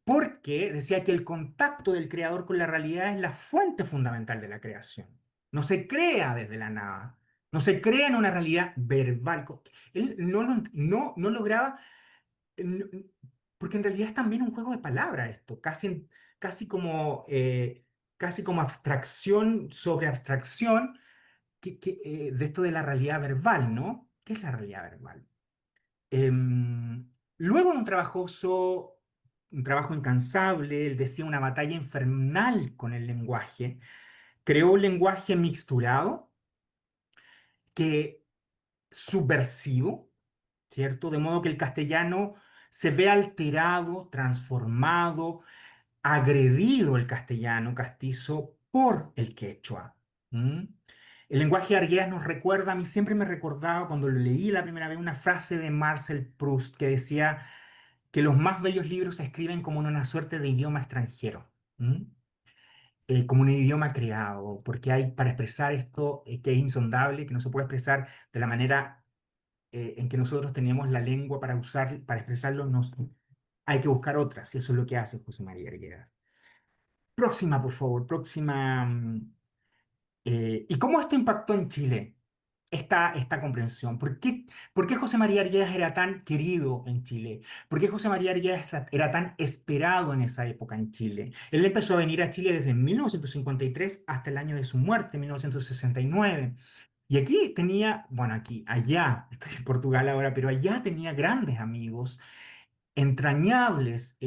Porque decía que el contacto del creador con la realidad es la fuente fundamental de la creación. No se crea desde la nada, no se crea en una realidad verbal. Él no lograba, no- porque en realidad es también un juego de palabras esto, casi como, casi como abstracción sobre abstracción de esto de la realidad verbal, ¿no? ¿Qué es la realidad verbal? Luego de un trabajo incansable, él decía una batalla infernal con el lenguaje, creó un lenguaje mixturado, que subversivo, ¿cierto? De modo que el castellano se ve alterado, transformado, agredido el castellano castizo por el quechua. ¿Mm? El lenguaje de Arguedas nos recuerda, a mí siempre me recordaba cuando lo leí la primera vez, una frase de Marcel Proust que decía que los más bellos libros se escriben como en una suerte de idioma extranjero. ¿Mm? Como un idioma creado, porque hay para expresar esto que es insondable, que no se puede expresar de la manera en que nosotros tenemos la lengua para usar, para expresarlo, hay que buscar otras, y eso es lo que hace José María Arguedas. Próxima, por favor, próxima. ¿Y cómo esto impactó en Chile, esta comprensión? ¿Por qué José María Arguedas era tan querido en Chile? ¿Por qué José María Arguedas era tan esperado en esa época en Chile? Él empezó a venir a Chile desde 1953 hasta el año de su muerte, 1969. Y aquí tenía, bueno, allá, estoy en Portugal ahora, pero allá tenía grandes amigos, entrañables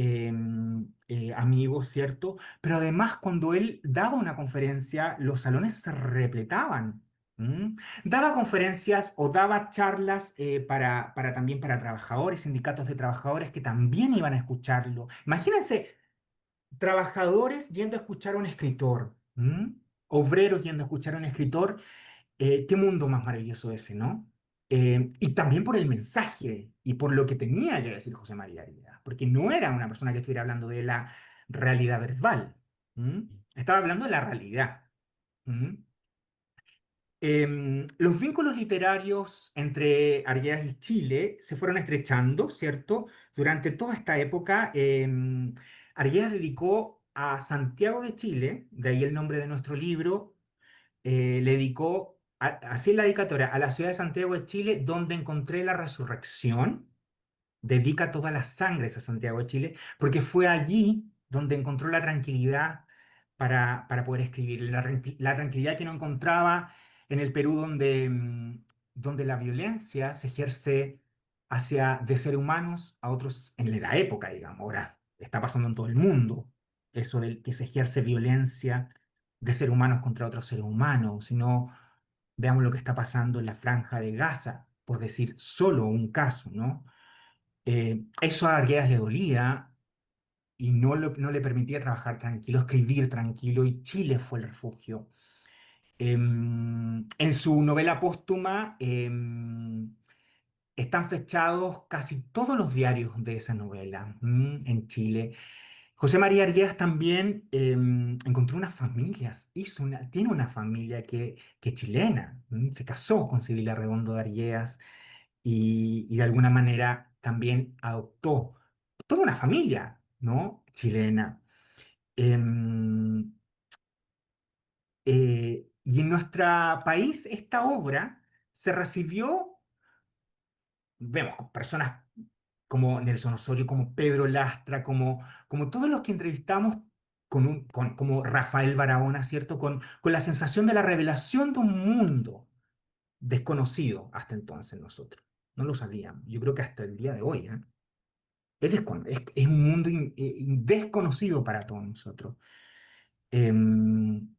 amigos, ¿cierto? Pero además cuando él daba una conferencia, los salones se repletaban. ¿Mm? Daba conferencias o daba charlas también para trabajadores, sindicatos de trabajadores que también iban a escucharlo. Imagínense, trabajadores yendo a escuchar a un escritor, ¿Mm? Obreros yendo a escuchar a un escritor. Qué mundo más maravilloso ese, ¿no? Y también por el mensaje y por lo que tenía que decir José María Arguedas, porque no era una persona que estuviera hablando de la realidad verbal. ¿Mm? Estaba hablando de la realidad. ¿Mm? Los vínculos literarios entre Arguedas y Chile se fueron estrechando, ¿cierto? Durante toda esta época, Arguedas dedicó a Santiago de Chile, de ahí el nombre de nuestro libro, le dedicó, así es la dedicatoria, a la ciudad de Santiago de Chile, donde encontré la resurrección. dedica toda la sangre a Santiago de Chile, porque fue allí donde encontró la tranquilidad para poder escribir, la tranquilidad que no encontraba en el Perú donde la violencia se ejerce de seres humanos a otros en la época, digamos. Ahora está pasando en todo el mundo eso del que se ejerce violencia de seres humanos contra otros seres humanos, sino veamos lo que está pasando en la Franja de Gaza, por decir solo un caso, ¿no? Eso a Arguedas le dolía y no le permitía trabajar tranquilo, escribir tranquilo, y Chile fue el refugio. En su novela póstuma están fechados casi todos los diarios de esa novela en Chile. José María Arguedas también encontró unas familias, tiene una familia que es chilena, se casó con Sibila Redondo de Arguedas y de alguna manera también adoptó toda una familia, ¿no? Chilena. Em, y en nuestro país esta obra se recibió, vemos, con personas como Nelson Osorio, como Pedro Lastra, como todos los que entrevistamos, como Rafael Barahona, ¿cierto? Con la sensación de la revelación de un mundo desconocido hasta entonces nosotros. No lo sabíamos. Yo creo que hasta el día de hoy, ¿eh? Es un mundo desconocido para todos nosotros. Em,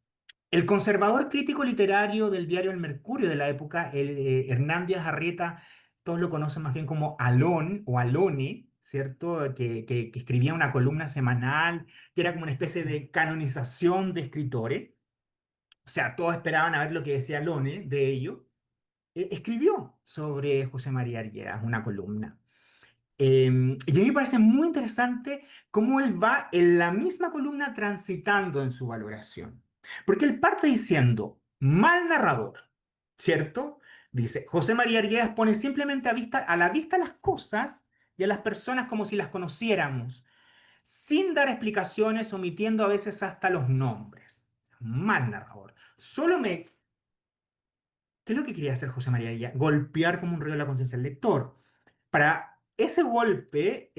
el conservador crítico literario del diario El Mercurio de la época, Hernán Díaz Arrieta, todos lo conocen más bien como Alón o Alone, ¿cierto? Que escribía una columna semanal, que era como una especie de canonización de escritores. O sea, todos esperaban a ver lo que decía Alone de ello. Escribió sobre José María Arguedas una columna. Y a mí me parece muy interesante cómo él va en la misma columna transitando en su valoración. Porque él parte diciendo, mal narrador, ¿cierto? Dice, José María Arguedas pone simplemente a la vista las cosas y a las personas como si las conociéramos, sin dar explicaciones, omitiendo a veces hasta los nombres. Mal narrador. ¿Qué es lo que quería hacer José María Arguedas? Golpear como un río la conciencia del lector. Para ese golpe,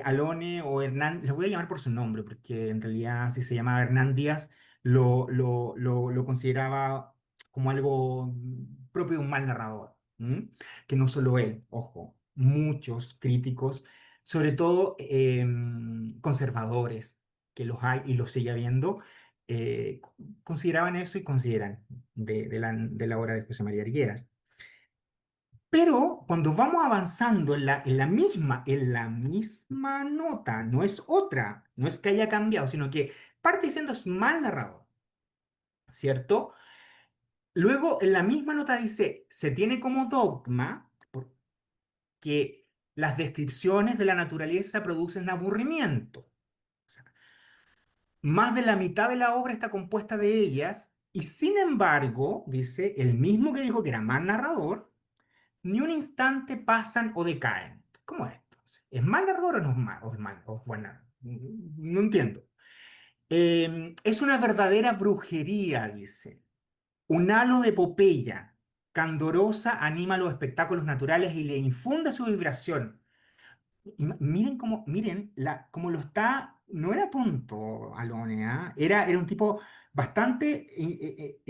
Alone o Hernán, les voy a llamar por su nombre, porque en realidad si se llamaba Hernán Díaz, lo consideraba como algo propio de un mal narrador, que no solo él, ojo, muchos críticos, sobre todo conservadores, que los hay y los sigue habiendo, consideraban eso y consideran de la obra de José María Arguedas. Pero cuando vamos avanzando en la misma nota, no es otra, no es que haya cambiado, sino que parte diciendo es mal narrador, ¿cierto? Luego en la misma nota dice, se tiene como dogma que las descripciones de la naturaleza producen aburrimiento. O sea, más de la mitad de la obra está compuesta de ellas y sin embargo, dice, el mismo que dijo que era mal narrador, ni un instante pasan o decaen. ¿Cómo es esto? ¿Es mal narrador o no es mal? ¿O es buena? No entiendo. Es una verdadera brujería, dice. Un halo de epopeya candorosa anima los espectáculos naturales y le infunde su vibración. Y miren cómo lo está. No era tonto, Alone, ¿ah? Era un tipo bastante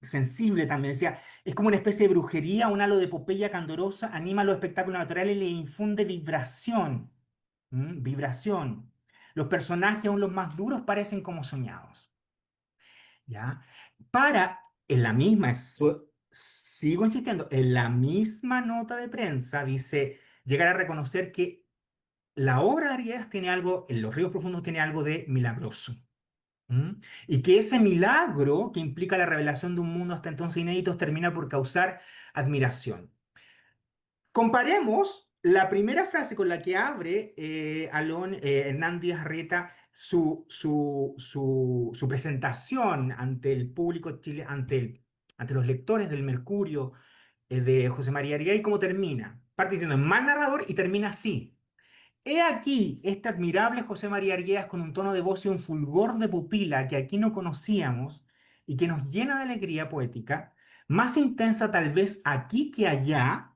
sensible también. Decía, es como una especie de brujería, un halo de epopeya candorosa, anima los espectáculos naturales y le infunde vibración. Vibración. Los personajes, aún los más duros, parecen como soñados. ¿Ya? En la misma, sigo insistiendo, en la misma nota de prensa dice, llegar a reconocer que la obra de Arias tiene algo, en Los Ríos Profundos tiene algo de milagroso. Y que ese milagro que implica la revelación de un mundo hasta entonces inédito termina por causar admiración. Comparemos la primera frase con la que abre Hernán Díaz Arrieta su presentación ante el público chileno, ante los lectores del Mercurio de José María Arguedas, y cómo termina. Parte diciendo, es mal narrador y termina así. He aquí este admirable José María Arguedas con un tono de voz y un fulgor de pupila que aquí no conocíamos y que nos llena de alegría poética, más intensa tal vez aquí que allá,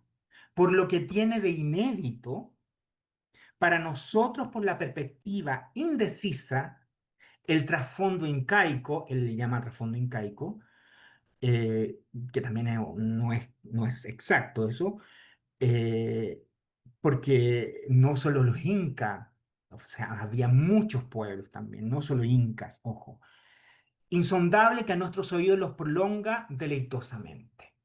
por lo que tiene de inédito, para nosotros por la perspectiva indecisa, el trasfondo incaico, él le llama trasfondo incaico, eh, que también no es exacto eso, eh, porque no solo los incas, o sea, había muchos pueblos también, no solo incas, ojo. Insondable que a nuestros oídos los prolonga deleitosamente.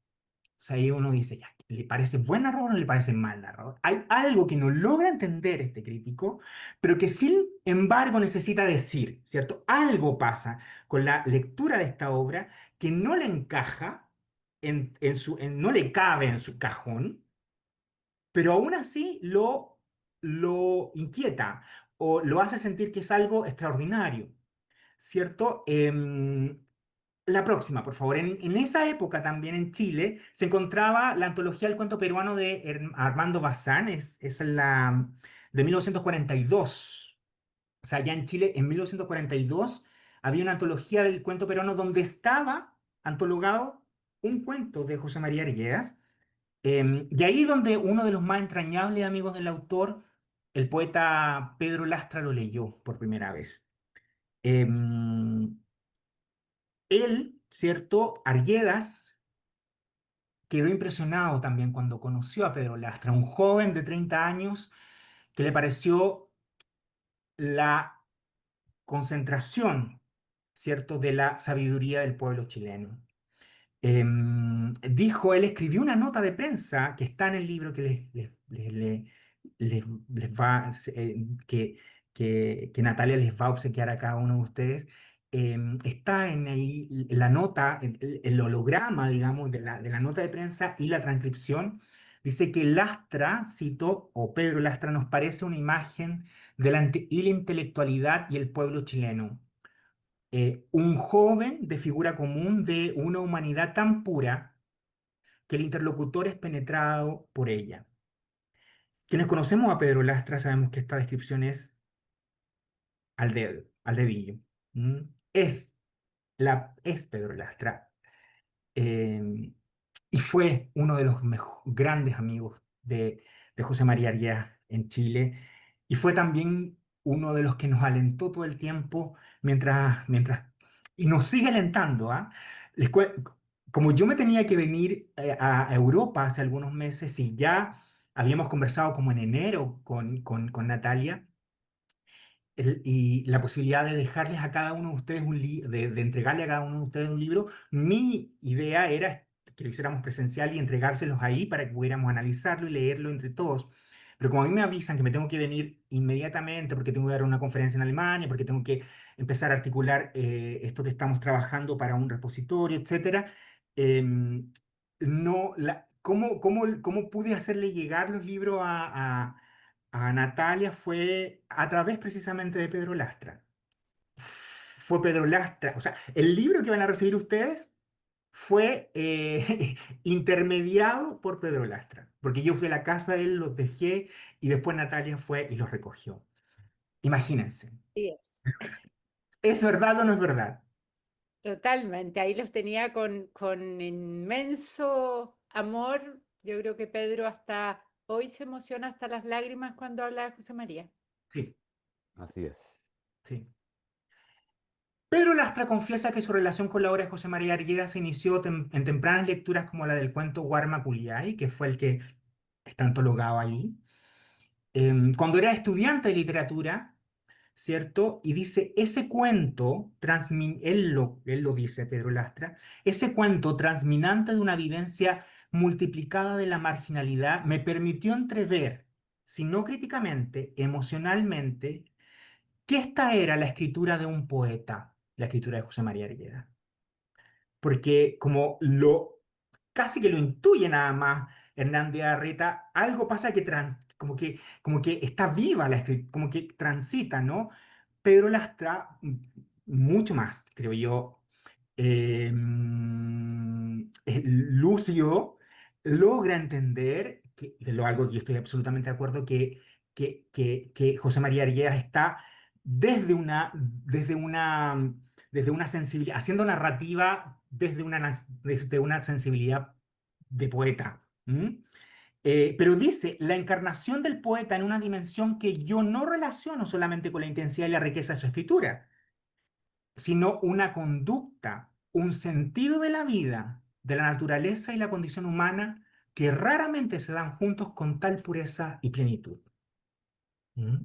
O sea, ahí uno dice, ya, ¿le parece buen narrador o le parece mal narrador? Hay algo que no logra entender este crítico, pero que sin embargo necesita decir, ¿cierto? Algo pasa con la lectura de esta obra que no le encaja, no le cabe en su cajón, pero aún así lo inquieta o lo hace sentir que es algo extraordinario, ¿cierto? La próxima, por favor. En esa época también en Chile se encontraba la antología del cuento peruano de Armando Bazán, es la de 1942. O sea, ya en Chile en 1942 había una antología del cuento peruano donde estaba antologado un cuento de José María Arguedas. Y ahí donde uno de los más entrañables amigos del autor, el poeta Pedro Lastra, lo leyó por primera vez. Em, Él, ¿cierto? Arguedas quedó impresionado también cuando conoció a Pedro Lastra, un joven de 30 años que le pareció la concentración, ¿cierto?, de la sabiduría del pueblo chileno. Dijo, él escribió una nota de prensa que está en el libro que les va, que Natalia les va a obsequiar a cada uno de ustedes. Está en ahí la nota, el holograma, digamos, de la nota de prensa y la transcripción. Dice que Lastra, cito, o Pedro Lastra, nos parece una imagen de y la intelectualidad y el pueblo chileno, un joven de figura común de una humanidad tan pura que el interlocutor es penetrado por ella. Quienes conocemos a Pedro Lastra sabemos que esta descripción es al dedo, al dedillo. ¿Mm? Es Pedro Lastra. Eh, y fue uno de los grandes amigos de José María Arguedas en Chile, y fue también uno de los que nos alentó todo el tiempo y nos sigue alentando, ¿ah? Como yo me tenía que venir a Europa hace algunos meses y ya habíamos conversado como en enero con Natalia, y la posibilidad de dejarles a cada uno de ustedes de entregarle a cada uno de ustedes un libro, mi idea era que lo hiciéramos presencial y entregárselos ahí para que pudiéramos analizarlo y leerlo entre todos. Pero como a mí me avisan que me tengo que venir inmediatamente porque tengo que dar una conferencia en Alemania, porque tengo que empezar a articular esto que estamos trabajando para un repositorio, etcétera, no, ¿cómo pude hacerle llegar los libros a Natalia? Fue a través precisamente de Pedro Lastra. Fue Pedro Lastra, o sea, el libro que van a recibir ustedes fue intermediado por Pedro Lastra, porque yo fui a la casa de él, los dejé y después Natalia fue y los recogió. Imagínense, Sí es. ¿es verdad o no es verdad? Totalmente, ahí los tenía con inmenso amor. Yo creo que Pedro hasta hoy se emociona hasta las lágrimas cuando habla de José María. Sí, Así es. sí. Pedro Lastra confiesa que su relación con la obra de José María Arguedas se inició en tempranas lecturas como la del cuento Guarma Culiay, que fue el que está antologado ahí. Cuando era estudiante de literatura, ¿cierto? Y dice, ese cuento, él lo dice, Pedro Lastra, ese cuento transminante de una vivencia multiplicada de la marginalidad me permitió entrever, si no críticamente, emocionalmente, que esta era la escritura de un poeta, la escritura de José María Arguedas. Porque casi que lo intuye nada más Hernán de Arreta, algo pasa que como que está viva la escritura, como que transita, ¿no? Pedro Lastra, mucho más, creo yo, Lucio logra entender, algo que yo estoy absolutamente de acuerdo, que José María Arguedas está desde una sensibilidad, haciendo narrativa desde una sensibilidad de poeta. ¿M? Pero dice, la encarnación del poeta en una dimensión que yo no relaciono solamente con la intensidad y la riqueza de su escritura, sino una conducta, un sentido de la vida, de la naturaleza y la condición humana que raramente se dan juntos con tal pureza y plenitud. ¿Mm?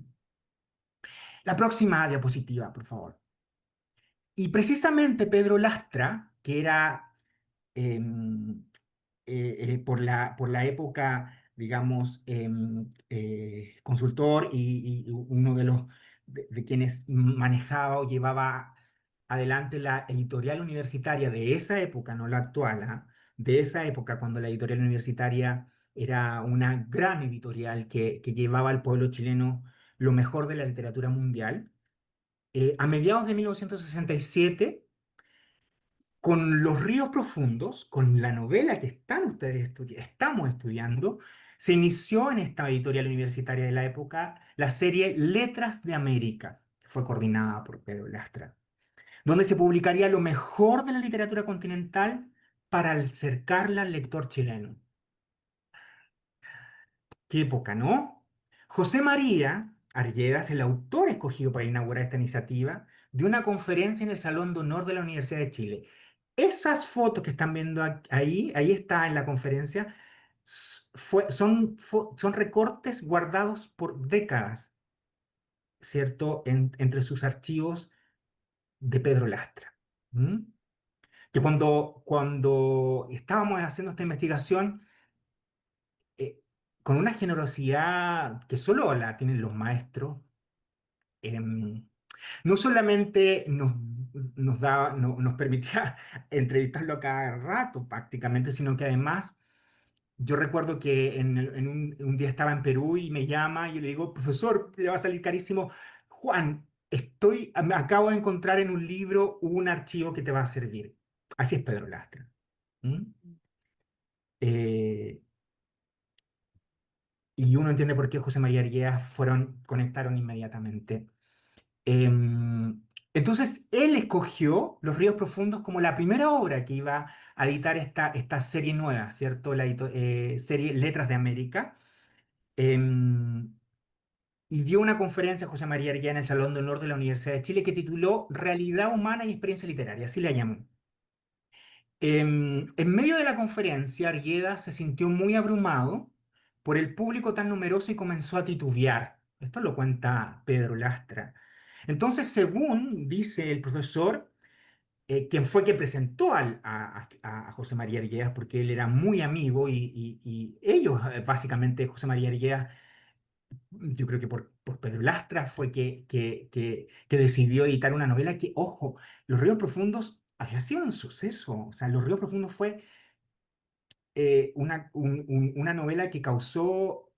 La próxima diapositiva, por favor. Y precisamente Pedro Lastra, que era em, por la época, digamos, consultor y uno de los de quienes manejaba o llevaba adelante la editorial universitaria de esa época, no la actual, ¿ah? De esa época, cuando la editorial universitaria era una gran editorial que llevaba al pueblo chileno lo mejor de la literatura mundial. A mediados de 1967, con Los ríos profundos, con la novela que estamos estudiando, se inició en esta editorial universitaria de la época la serie Letras de América, que fue coordinada por Pedro Lastra, donde se publicaría lo mejor de la literatura continental para acercarla al lector chileno. Qué época, ¿no? José María Arguedas, el autor escogido para inaugurar esta iniciativa, dio una conferencia en el Salón de Honor de la Universidad de Chile. Esas fotos que están viendo ahí está en la conferencia, son recortes guardados por décadas, ¿cierto? Entre sus archivos de Pedro Lastra. ¿Mm? Que cuando estábamos haciendo esta investigación, eh, con una generosidad que solo la tienen los maestros, em, no solamente nos permitía entrevistarlo a cada rato prácticamente, sino que además yo recuerdo que un día estaba en Perú y me llama y yo le digo, profesor, le va a salir carísimo. Juan, me acabo de encontrar en un libro un archivo que te va a servir. Así es Pedro Lastra. ¿Mm? Eh, y uno entiende por qué José María Arguedas conectaron inmediatamente. Em, entonces, él escogió Los ríos profundos como la primera obra que iba a editar esta serie nueva, ¿cierto? Serie Letras de América. Em, y dio una conferencia a José María Arguedas en el Salón de Honor de la Universidad de Chile que tituló Realidad humana y experiencia literaria, así la llamó. En medio de la conferencia, Arguedas se sintió muy abrumado por el público tan numeroso y comenzó a titubear. Esto lo cuenta Pedro Lastra. Entonces, según dice el profesor, quien fue que presentó a José María Arguedas, porque él era muy amigo y ellos, básicamente, José María Arguedas, yo creo que por Pedro Lastra fue que decidió editar una novela que, ojo, Los Ríos Profundos había sido un suceso. O sea, Los Ríos Profundos fue una novela que causó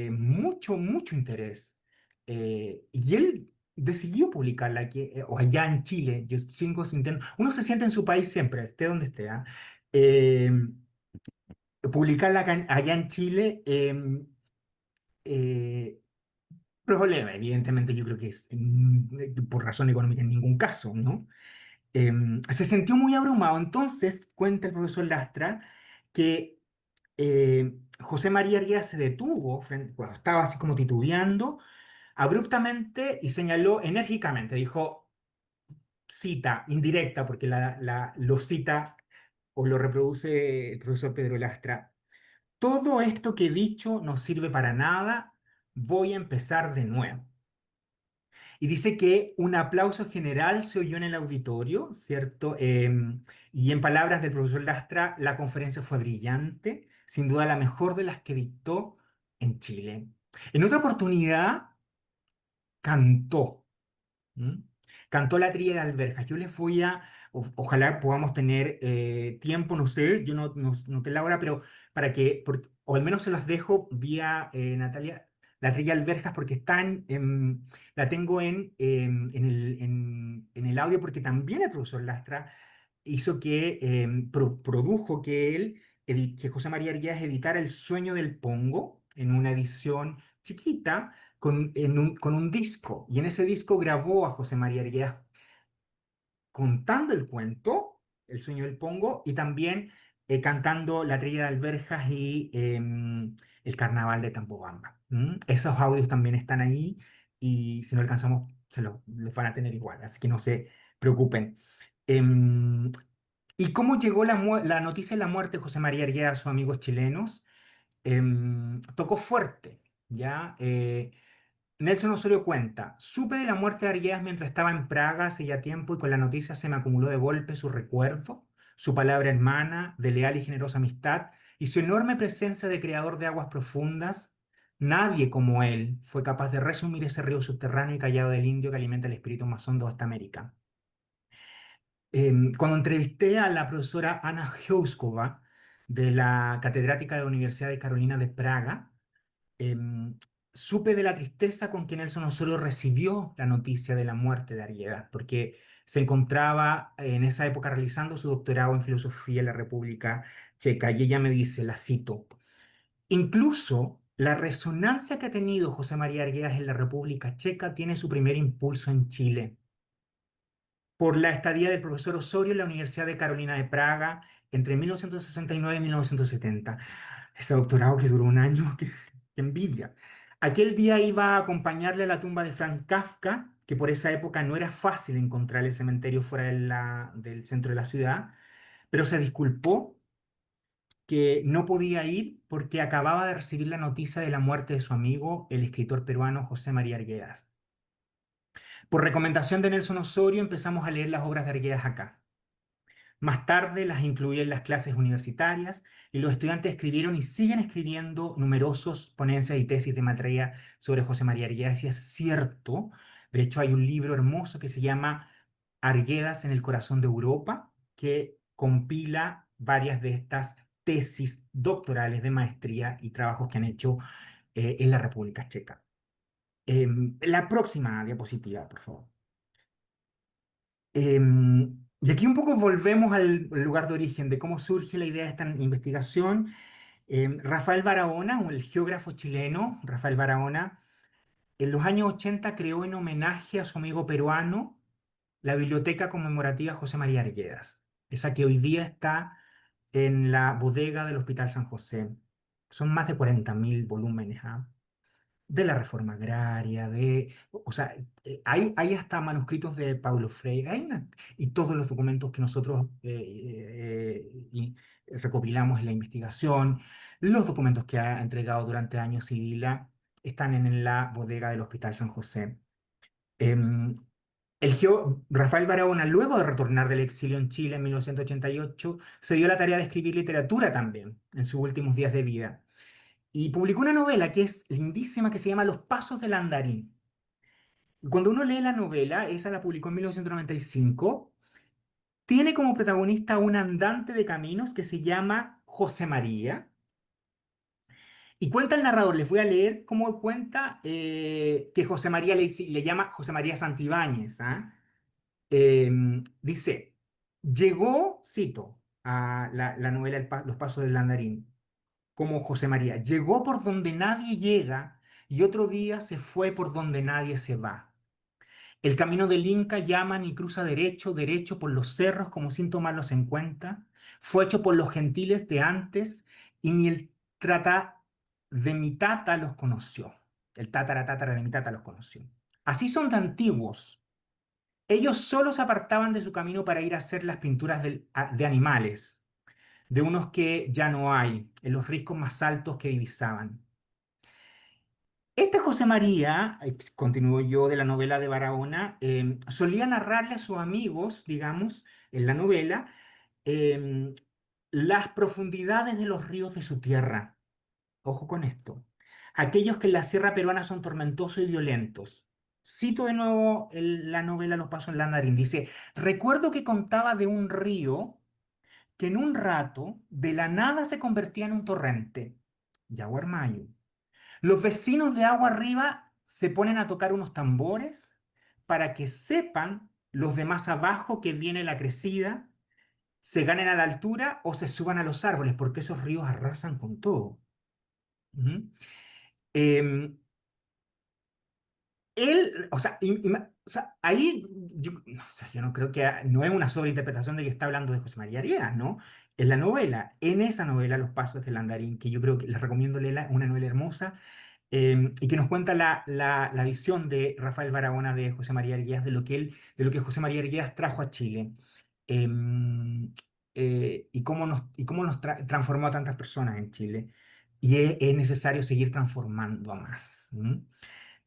mucho interés. Y él decidió publicarla aquí, o allá en Chile. Yo sigo sintiendo, uno se siente en su país siempre, esté donde esté, ¿ah? Eh, publicarla allá en Chile. Eh, Problema, evidentemente yo creo que es por razón económica en ningún caso, ¿no? Se sintió muy abrumado, entonces cuenta el profesor Lastra que José María Arguedas se detuvo cuando estaba así como titubeando abruptamente y señaló enérgicamente, dijo, cita indirecta, porque lo cita o lo reproduce el profesor Pedro Lastra, todo esto que he dicho no sirve para nada, voy a empezar de nuevo. Y dice que un aplauso general se oyó en el auditorio, ¿cierto? Y en palabras del profesor Lastra, la conferencia fue brillante, sin duda la mejor de las que dictó en Chile. En otra oportunidad, cantó. ¿Mm? Cantó la trilla de Alberjas. Yo les voy ojalá podamos tener tiempo, no sé, yo no te la hora, pero o al menos se las dejo vía Natalia, la trilla de Alberjas, porque la tengo en el audio, porque también el profesor Lastra hizo produjo que José María Arguedas editara El sueño del Pongo en una edición chiquita con un disco. Y en ese disco grabó a José María Arguedas contando el cuento, El sueño del Pongo, y también cantando La trilla de Alberjas el carnaval de Tambobamba. Esos audios también están ahí y si no alcanzamos, los van a tener igual, así que no se preocupen. Em, ¿Y cómo llegó la noticia de la muerte de José María Arguedas a sus amigos chilenos? Tocó fuerte, ¿ya? Nelson Osorio cuenta, supe de la muerte de Arguedas mientras estaba en Praga hace ya tiempo y con la noticia se me acumuló de golpe su recuerdo, su palabra hermana, de leal y generosa amistad y su enorme presencia de creador de aguas profundas. Nadie como él fue capaz de resumir ese río subterráneo y callado del indio que alimenta el espíritu más hondo de esta América. Cuando entrevisté a la profesora Anna Heuskova, de la catedrática de la Universidad de Carolina de Praga, em, supe de la tristeza con que Nelson Osorio recibió la noticia de la muerte de Arguedas, porque se encontraba en esa época realizando su doctorado en filosofía en la República Checa, y ella me dice, la cito, incluso la resonancia que ha tenido José María Arguedas en la República Checa tiene su primer impulso en Chile por la estadía del profesor Osorio en la Universidad de Carolina de Praga entre 1969 y 1970. Ese doctorado que duró un año, qué envidia. Aquel día iba a acompañarle a la tumba de Franz Kafka, que por esa época no era fácil encontrar el cementerio fuera del centro de la ciudad, pero se disculpó que no podía ir porque acababa de recibir la noticia de la muerte de su amigo, el escritor peruano José María Arguedas. Por recomendación de Nelson Osorio empezamos a leer las obras de Arguedas acá. Más tarde las incluí en las clases universitarias y los estudiantes escribieron y siguen escribiendo numerosos ponencias y tesis de materia sobre José María Arguedas. Y es cierto, de hecho hay un libro hermoso que se llama Arguedas en el corazón de Europa, que compila varias de estas tesis doctorales de maestría y trabajos que han hecho en la República Checa. La próxima diapositiva, por favor. Y aquí un poco volvemos al lugar de origen, de cómo surge la idea de esta investigación. Rafael Barahona, el geógrafo chileno, Rafael Barahona, en los años 80 creó en homenaje a su amigo peruano la Biblioteca Conmemorativa José María Arguedas, esa que hoy día está en la bodega del Hospital San José. Son más de 40.000 volúmenes, ¿ah? De la reforma agraria, o sea, hay hasta manuscritos de Paulo Freire, y todos los documentos que nosotros recopilamos en la investigación, los documentos que ha entregado durante años Sibila, están en la bodega del Hospital San José. Rafael Barahona, luego de retornar del exilio en Chile en 1988, se dio la tarea de escribir literatura también en sus últimos días de vida. Y publicó una novela que es lindísima que se llama Los Pasos del Andarín. Y cuando uno lee la novela, esa la publicó en 1995, tiene como protagonista un andante de caminos que se llama José María. Y cuenta el narrador, les voy a leer cómo cuenta que José María le llama José María Santibáñez. ¿Ah? Dice, llegó, cito, a la novela Los Pasos del Andarín, como José María, llegó por donde nadie llega y otro día se fue por donde nadie se va. El camino del Inca llaman y cruza derecho, derecho por los cerros como sin tomarlos en cuenta. Fue hecho por los gentiles de antes y ni el trata de mi tata los conoció. El tátara de mi tata los conoció. Así son de antiguos. Ellos solo se apartaban de su camino para ir a hacer las pinturas de animales, de unos que ya no hay, en los riscos más altos que divisaban. Este José María, continúo yo de la novela de Barahona, solía narrarle a sus amigos, digamos, en la novela, las profundidades de los ríos de su tierra. Ojo con esto. Aquellos que en la sierra peruana son tormentosos y violentos. Cito de nuevo la novela Los Pasos del Andarín. Dice, recuerdo que contaba de un río que en un rato de la nada se convertía en un torrente. Yaguarmayo. Los vecinos de agua arriba se ponen a tocar unos tambores para que sepan los demás abajo que viene la crecida, se ganen a la altura o se suban a los árboles, porque esos ríos arrasan con todo. él, o sea, o sea, ahí o sea, yo no creo que no es una sobreinterpretación de que está hablando de José María Arias, ¿no? En la novela, en esa novela, Los Pasos del Andarín, que yo creo que les recomiendo leerla, es una novela hermosa, y que nos cuenta la visión de Rafael Barahona de José María Arguedas, de lo que José María Arguedas trajo a Chile, em, y cómo nos transformó a tantas personas en Chile. Y es necesario seguir transformando a más. ¿M?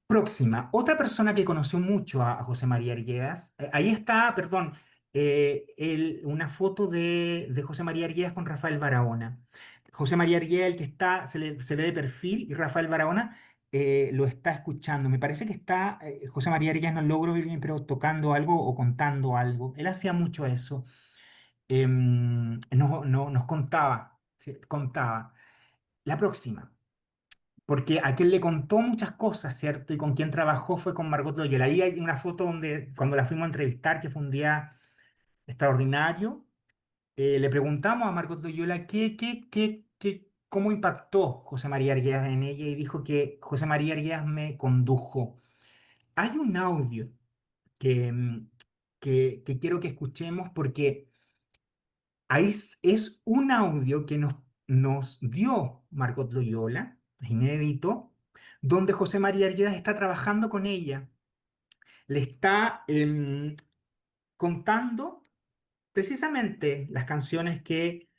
Próxima, otra persona que conoció mucho a José María Arguedas, ahí está, perdón, una foto de José María Arguedas con Rafael Barahona. José María Arguedas, el que está, se ve de perfil, y Rafael Barahona lo está escuchando. Me parece que está, José María Arguedas, no logro ver bien, pero tocando algo o contando algo. Él hacía mucho eso. Nos contaba, sí, contaba. La próxima. Porque a quien le contó muchas cosas, ¿cierto? Y con quien trabajó fue con Margot Loyola. Ahí hay una foto donde, cuando la fuimos a entrevistar, que fue un día extraordinario, le preguntamos a Margot Loyola cómo impactó José María Arguedas en ella, y dijo que José María Arguedas me condujo. Hay un audio que, que quiero que escuchemos, porque ahí es un audio que nos dio Margot Loyola, es inédito, donde José María Arguedas está trabajando con ella. Le está contando precisamente las canciones que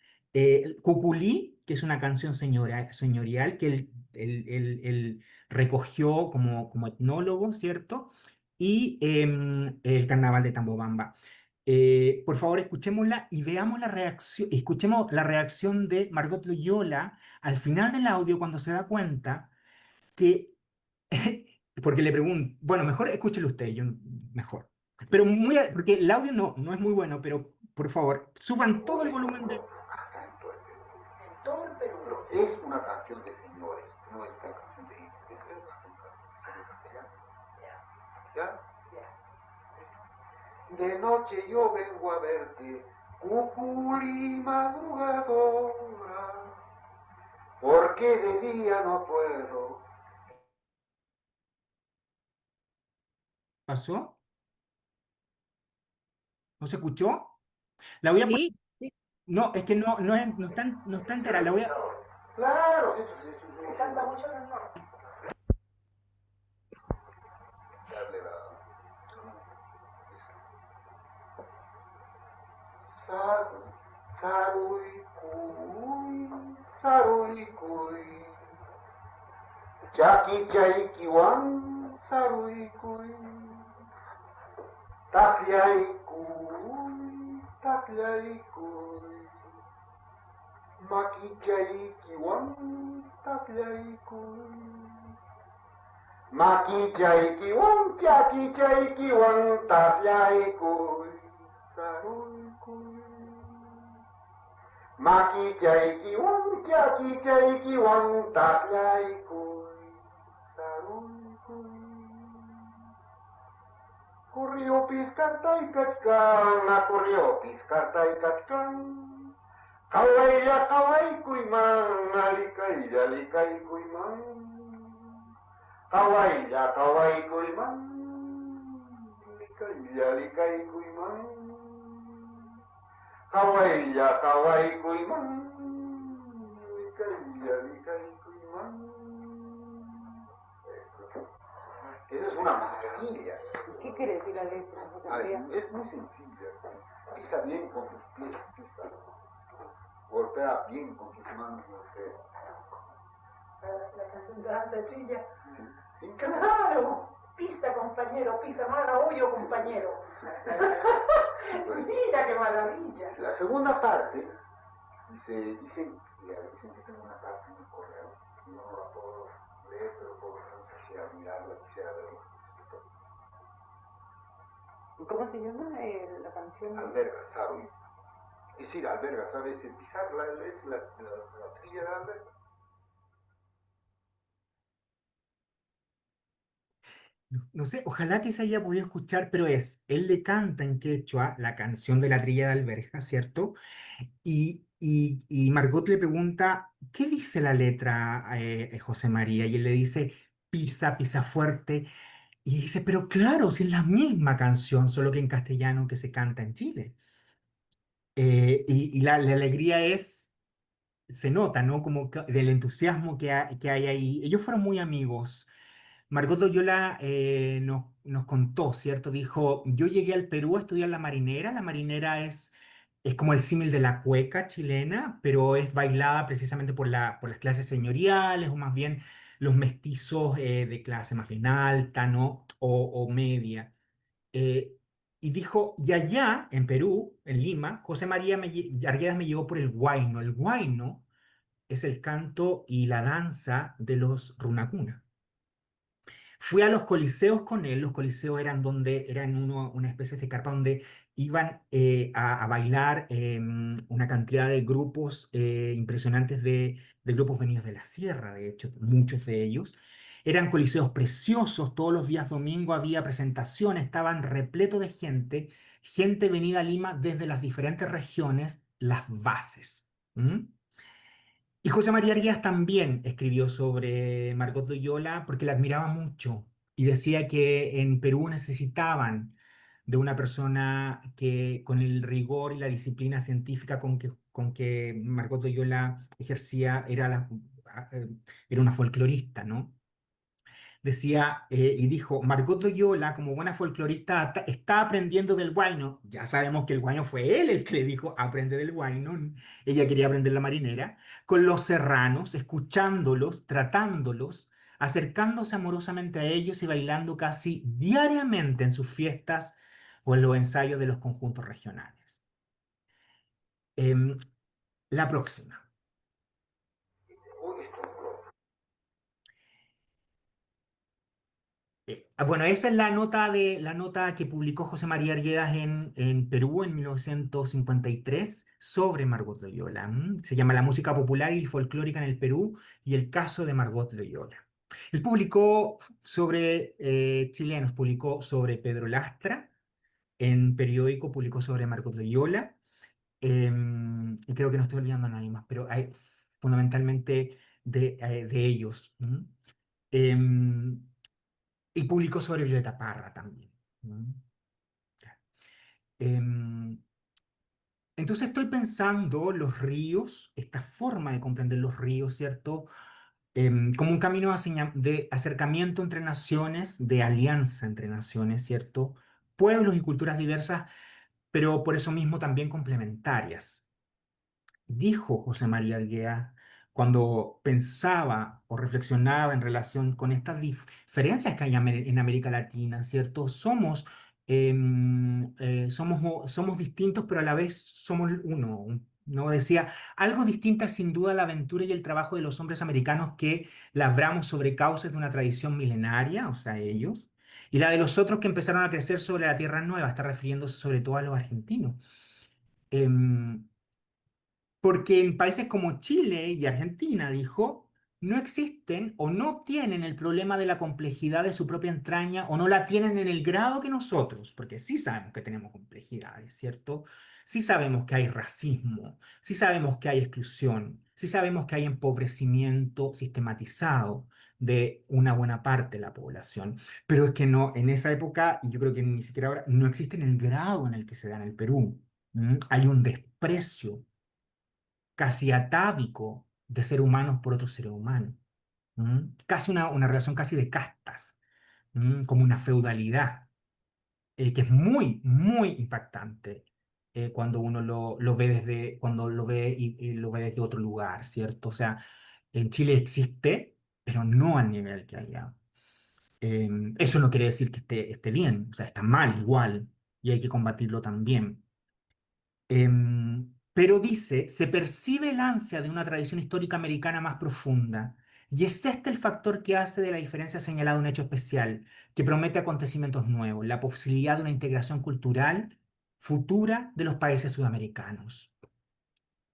Cuculí, que es una canción señorial que él recogió como etnólogo, ¿cierto? Y el Carnaval de Tambobamba. Por favor, escuchémosla y veamos la reacción, escuchemos la reacción de Margot Loyola al final del audio, cuando se da cuenta que, porque le pregunto, bueno, mejor escúchelo usted, yo mejor. Pero porque el audio no es muy bueno, pero por favor, suban todo el volumen de... Todo el Perú. Pero es una canción de señores, no es una canción de hijos. Yo creo que es una canción castellana. ¿Ya? De noche yo vengo a verte, cuculi madrugadora, porque de día no puedo. ¿Pasó? ¿No se escuchó? La voy a poner... Sí, sí. No, es que no está entera, la voy a... Claro, sí, sí, sí, sí. Canta mucho el norte. Darle la... Saruy, saruy, Chaki chaikiwan, saruy, tapiay, makichaikiwan, tapiay, makichaikiwan, chaki chaikiwan, tapiay, saruy, makichaikiwan, chaki chaikiwan, tapiay, saruy, corrió piscarta y cachcan, corrió piscarta y cachcan. Kawaiya kawai kuiman, alikai kuiman. Kawaiya kawai kuiman, likai kuiman. Kawaiya kawai kuiman, likai kuiman. Esa es una maravilla. ¿Qué quiere decir la letra, José María? Es muy sencilla. Pisa bien con tus pies, pisa. Golpea bien con tus manos, golpea. La canción de Danza Chilla. Sí. ¡Claro! Pista, compañero, pisa, mala hoyo, compañero. Mira qué maravilla. La segunda parte, dicen que tengo una parte en el correo. Yo no la puedo leer, pero quisiera mirarla, quisiera verla. ¿Cómo se llama la canción? Alberga, ¿sabes? Es decir, alberga, ¿sabes? El pisar es la trilla de alberga. No sé, ojalá que se haya podido escuchar, pero él le canta en quechua la canción de la trilla de Alberja, ¿cierto? Y Margot le pregunta, ¿qué dice la letra, José María? Y él le dice, pisa, pisa fuerte. Y dice, pero claro, si es la misma canción, solo que en castellano que se canta en Chile. Y la alegría es, se nota, ¿no? Como del entusiasmo que hay ahí. Ellos fueron muy amigos. Margot Loyola nos contó, ¿cierto? Dijo, yo llegué al Perú a estudiar la marinera. La marinera es como el símil de la cueca chilena, pero es bailada precisamente por las clases señoriales, o más bien los mestizos de clase más bien alta, ¿no? O media. Eh, y dijo, y allá en Perú, en Lima, José María Arguedas me llevó por el huayno. El huayno es el canto y la danza de los runacuna. Fui a los coliseos con él. Los coliseos eran una especie de carpa donde iban a bailar una cantidad de grupos impresionantes de grupos venidos de la sierra, de hecho, muchos de ellos. Eran coliseos preciosos, todos los días domingo había presentaciones, estaban repletos de gente, gente venida a Lima desde las diferentes regiones, las bases. ¿M? Y José María Arias también escribió sobre Margot Loyola porque la admiraba mucho y decía que en Perú necesitaban de una persona que con el rigor y la disciplina científica con que Margot Loyola ejercía, era una folclorista, ¿no? Decía y dijo, Margot Loyola, como buena folclorista, está aprendiendo del huayno. Ya sabemos que el huayno fue él el que le dijo, aprende del huayno. Ella quería aprender la marinera. Con los serranos, escuchándolos, tratándolos, acercándose amorosamente a ellos y bailando casi diariamente en sus fiestas o en los ensayos de los conjuntos regionales. Em, la próxima. Bueno, esa es la nota que publicó José María Arguedas en Perú en 1953 sobre Margot Loyola. Se llama La música popular y folclórica en el Perú y el caso de Margot Loyola. Él publicó sobre chilenos, publicó sobre Pedro Lastra, en periódico publicó sobre Margot Loyola, y creo que no estoy olvidando a nadie más, pero hay fundamentalmente de ellos. Em, y publicó sobre Violeta Parra también. ¿No? Em, entonces estoy pensando los ríos, esta forma de comprender los ríos, ¿cierto? Como un camino de acercamiento entre naciones, de alianza entre naciones, ¿cierto? Pueblos y culturas diversas, pero por eso mismo también complementarias. Dijo José María Arguea cuando pensaba o reflexionaba en relación con estas diferencias que hay en América Latina, ¿cierto? Somos distintos, pero a la vez somos uno. ¿No? Decía, algo distinta es sin duda la aventura y el trabajo de los hombres americanos que labramos sobre cauces de una tradición milenaria, o sea, ellos, y la de los otros que empezaron a crecer sobre la tierra nueva, está refiriéndose sobre todo a los argentinos. Em, Porque en países como Chile y Argentina, dijo, no existen o no tienen el problema de la complejidad de su propia entraña o no la tienen en el grado que nosotros, porque sí sabemos que tenemos complejidades, ¿cierto? Sí sabemos que hay racismo, sí sabemos que hay exclusión, sí sabemos que hay empobrecimiento sistematizado de una buena parte de la población, pero es que no, en esa época, y yo creo que ni siquiera ahora, no existe en el grado en el que se da en el Perú. Hay un desprecio casi atávico de ser humanos por otros seres humanos. Casi una relación casi de castas, como una feudalidad, que es muy, muy impactante cuando uno cuando lo ve y lo ve desde otro lugar, ¿cierto? O sea, en Chile existe, pero no al nivel que hay allá. Eso no quiere decir que esté bien, o sea, está mal igual, y hay que combatirlo también. Pero dice, se percibe el ansia de una tradición histórica americana más profunda, y es este el factor que hace de la diferencia señalada un hecho especial, que promete acontecimientos nuevos, la posibilidad de una integración cultural futura de los países sudamericanos.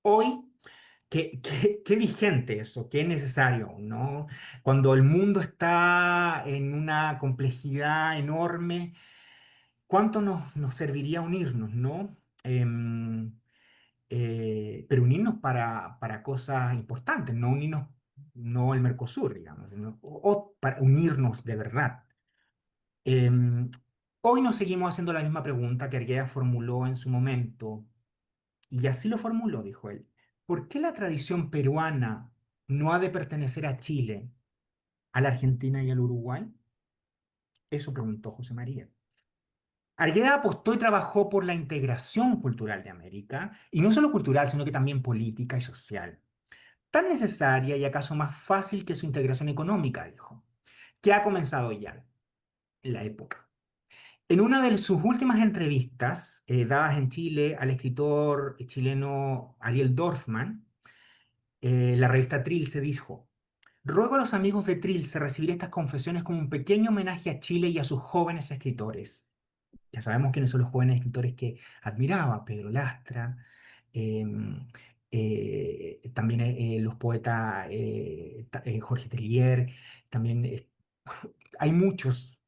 Hoy, qué vigente eso, qué necesario, ¿no? Cuando el mundo está en una complejidad enorme, ¿cuánto nos serviría unirnos, ¿no? Pero unirnos para cosas importantes, no unirnos, no el Mercosur, digamos, o para unirnos de verdad. Em, Hoy nos seguimos haciendo la misma pregunta que Arguedas formuló en su momento, y así lo formuló, dijo él. ¿Por qué la tradición peruana no ha de pertenecer a Chile, a la Argentina y al Uruguay? Eso preguntó José María. Argueda apostó y trabajó por la integración cultural de América, y no solo cultural, sino que también política y social. Tan necesaria y acaso más fácil que su integración económica, dijo, que ha comenzado ya la época. En una de sus últimas entrevistas dadas en Chile al escritor chileno Ariel Dorfman, la revista Trilce dijo: ruego a los amigos de Trilce recibir estas confesiones como un pequeño homenaje a Chile y a sus jóvenes escritores. Ya sabemos quiénes son los jóvenes escritores que admiraba: Pedro Lastra, em, también los poetas Jorge Tellier, también hay muchos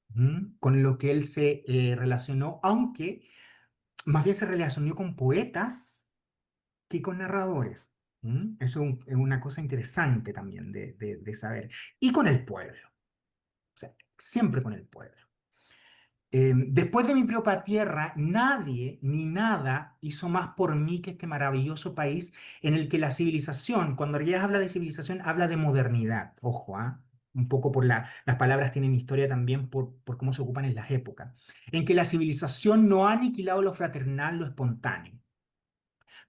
con los que él se relacionó, aunque más bien se relacionó con poetas que con narradores. Eso es una cosa interesante también de saber. Y con el pueblo, o sea, siempre con el pueblo. Después de mi propia tierra, nadie ni nada hizo más por mí que este maravilloso país en el que la civilización, cuando Arguedas habla de civilización, habla de modernidad. Ojo, ¿ah? Un poco por las palabras tienen historia también por cómo se ocupan en las épocas. En que la civilización no ha aniquilado lo fraternal, lo espontáneo.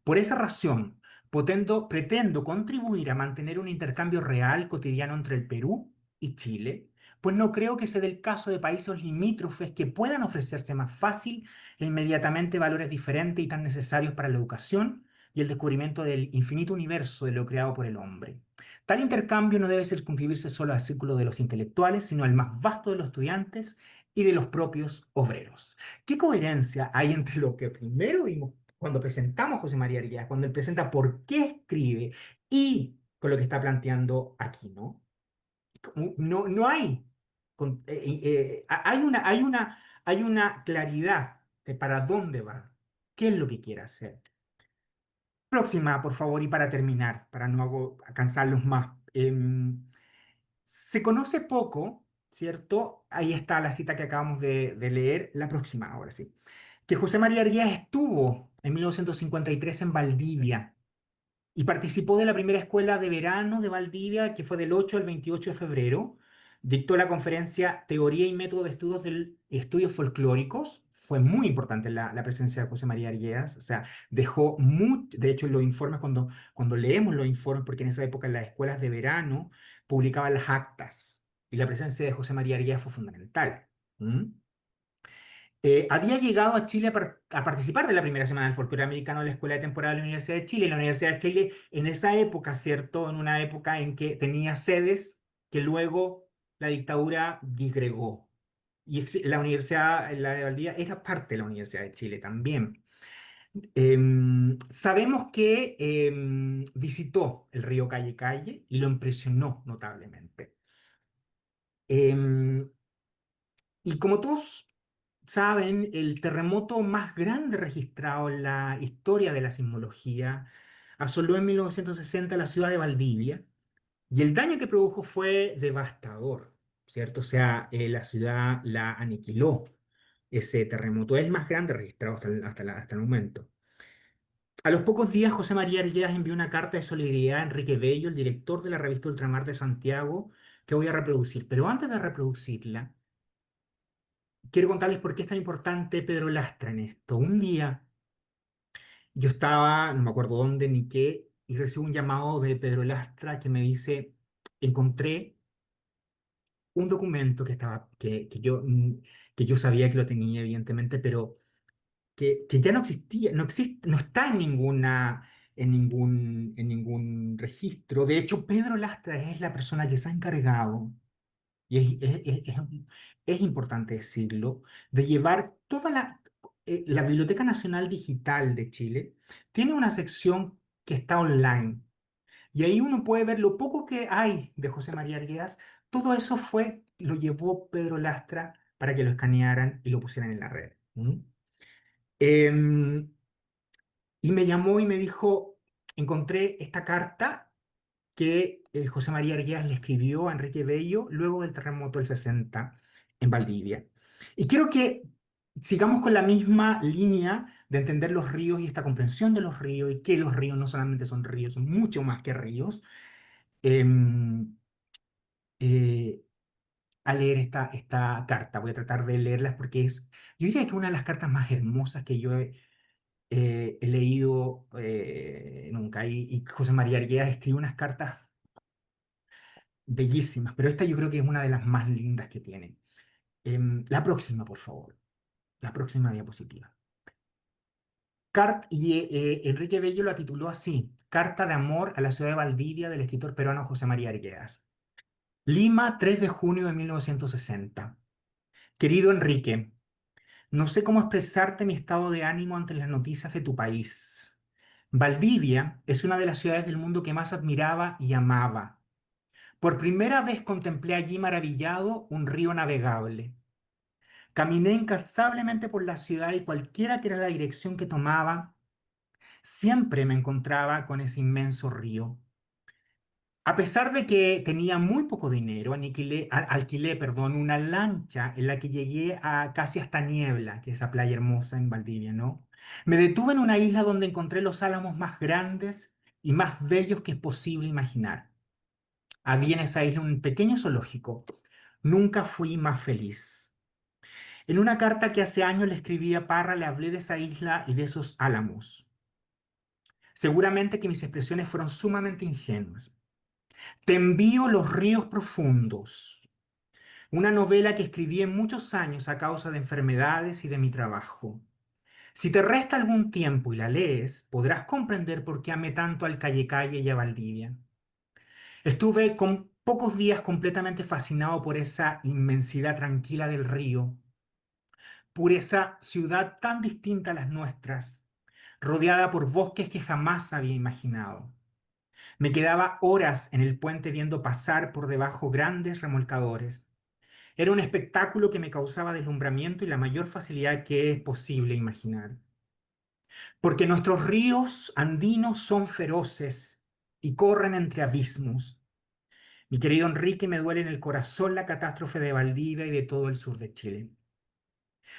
Por esa razón, pretendo contribuir a mantener un intercambio real cotidiano entre el Perú y Chile, pues no creo que se dé el caso de países limítrofes que puedan ofrecerse más fácil e inmediatamente valores diferentes y tan necesarios para la educación y el descubrimiento del infinito universo de lo creado por el hombre. Tal intercambio no debe circunscribirse solo al círculo de los intelectuales, sino al más vasto de los estudiantes y de los propios obreros. ¿Qué coherencia hay entre lo que primero vimos cuando presentamos a José María Arguedas, cuando él presenta por qué escribe y con lo que está planteando aquí, ¿no? No hay, hay una claridad de para dónde va, qué es lo que quiere hacer. Próxima, por favor, y para terminar, para no cansarlos más. Se conoce poco, ¿cierto? Ahí está la cita que acabamos de leer, la próxima, ahora sí. Que José María Arguedas estuvo en 1953 en Valdivia y participó de la primera escuela de verano de Valdivia, que fue del 8 al 28 de febrero. Dictó la conferencia Teoría y Método de Estudios Folclóricos. Fue muy importante la presencia de José María Arguedas. O sea, dejó mucho, de hecho, los informes, cuando leemos los informes, porque en esa época en las escuelas de verano publicaban las actas, y la presencia de José María Arguedas fue fundamental. ¿Mm? Había llegado a Chile a participar de la primera semana del folclore americano de la Escuela de Temporada de la Universidad de Chile. La Universidad de Chile en esa época, ¿cierto? En una época en que tenía sedes que luego la dictadura disgregó. Y la Universidad, la de Valdivia, era parte de la Universidad de Chile también. Sabemos que visitó el río Calle Calle y lo impresionó notablemente. Em, y como todos saben, el terremoto más grande registrado en la historia de la sismología asoló en 1960 la ciudad de Valdivia, y el daño que produjo fue devastador, ¿cierto? O sea, la ciudad la aniquiló. Ese terremoto es el más grande registrado hasta el momento. A los pocos días, José María Arguedas envió una carta de solidaridad a Enrique Bello, el director de la revista Ultramar de Santiago, que voy a reproducir. Pero antes de reproducirla, quiero contarles por qué es tan importante Pedro Lastra en esto. Un día yo estaba, no me acuerdo dónde ni qué, y recibo un llamado de Pedro Lastra que me dice: encontré un documento que yo sabía que lo tenía, evidentemente, pero que ya no existía, no está en ningún registro. De hecho, Pedro Lastra es la persona que se ha encargado, y es importante decirlo, de llevar toda la Biblioteca Nacional Digital de Chile. Tiene una sección que está online, y ahí uno puede ver lo poco que hay de José María Arguedas. Todo eso lo llevó Pedro Lastra para que lo escanearan y lo pusieran en la red. Em, y me llamó y me dijo: encontré esta carta que José María Arguedas le escribió a Enrique Bello luego del terremoto del 60 en Valdivia. Y quiero que sigamos con la misma línea de entender los ríos y esta comprensión de los ríos y que los ríos no solamente son ríos, son mucho más que ríos. em, eh, a leer esta carta. Voy a tratar de leerlas porque yo diría que una de las cartas más hermosas que yo he leído nunca. Y José María Arguedas escribe unas cartas bellísimas, pero esta yo creo que es una de las más lindas que tiene. La próxima, por favor. La próxima diapositiva. Enrique Bello la tituló así: Carta de amor a la ciudad de Valdivia, del escritor peruano José María Arguedas. Lima, 3 de junio de 1960. Querido Enrique, no sé cómo expresarte mi estado de ánimo ante las noticias de tu país. Valdivia es una de las ciudades del mundo que más admiraba y amaba. Por primera vez contemplé allí maravillado un río navegable. Caminé incansablemente por la ciudad y cualquiera que era la dirección que tomaba, siempre me encontraba con ese inmenso río. A pesar de que tenía muy poco dinero, alquilé, perdón, una lancha en la que llegué a casi hasta Niebla, que es esa playa hermosa en Valdivia, ¿no? Me detuve en una isla donde encontré los álamos más grandes y más bellos que es posible imaginar. Había en esa isla un pequeño zoológico. Nunca fui más feliz. En una carta que hace años le escribí a Parra, le hablé de esa isla y de esos álamos. Seguramente que mis expresiones fueron sumamente ingenuas. Te envío Los ríos profundos, una novela que escribí en muchos años a causa de enfermedades y de mi trabajo. Si te resta algún tiempo y la lees, podrás comprender por qué amé tanto al Calle Calle y a Valdivia. Estuve con pocos días completamente fascinado por esa inmensidad tranquila del río, por esa ciudad tan distinta a las nuestras, rodeada por bosques que jamás había imaginado. Me quedaba horas en el puente viendo pasar por debajo grandes remolcadores. Era un espectáculo que me causaba deslumbramiento y la mayor facilidad que es posible imaginar. Porque nuestros ríos andinos son feroces y corren entre abismos. Mi querido Enrique, me duele en el corazón la catástrofe de Valdivia y de todo el sur de Chile.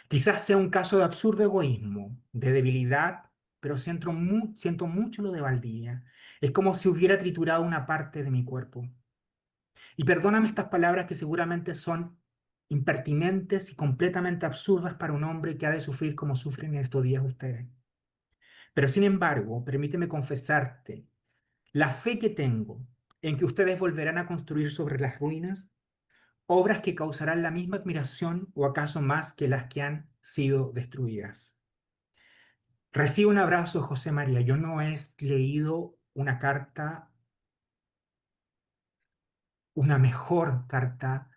Quizás sea un caso de absurdo egoísmo, de debilidad, pero siento mucho lo de Valdivia. Es como si hubiera triturado una parte de mi cuerpo. Y perdóname estas palabras que seguramente son impertinentes y completamente absurdas para un hombre que ha de sufrir como sufren en estos días ustedes. Pero sin embargo, permíteme confesarte la fe que tengo en que ustedes volverán a construir sobre las ruinas obras que causarán la misma admiración o acaso más que las que han sido destruidas. Recibo un abrazo, José María. Yo no he leído una carta, una mejor carta.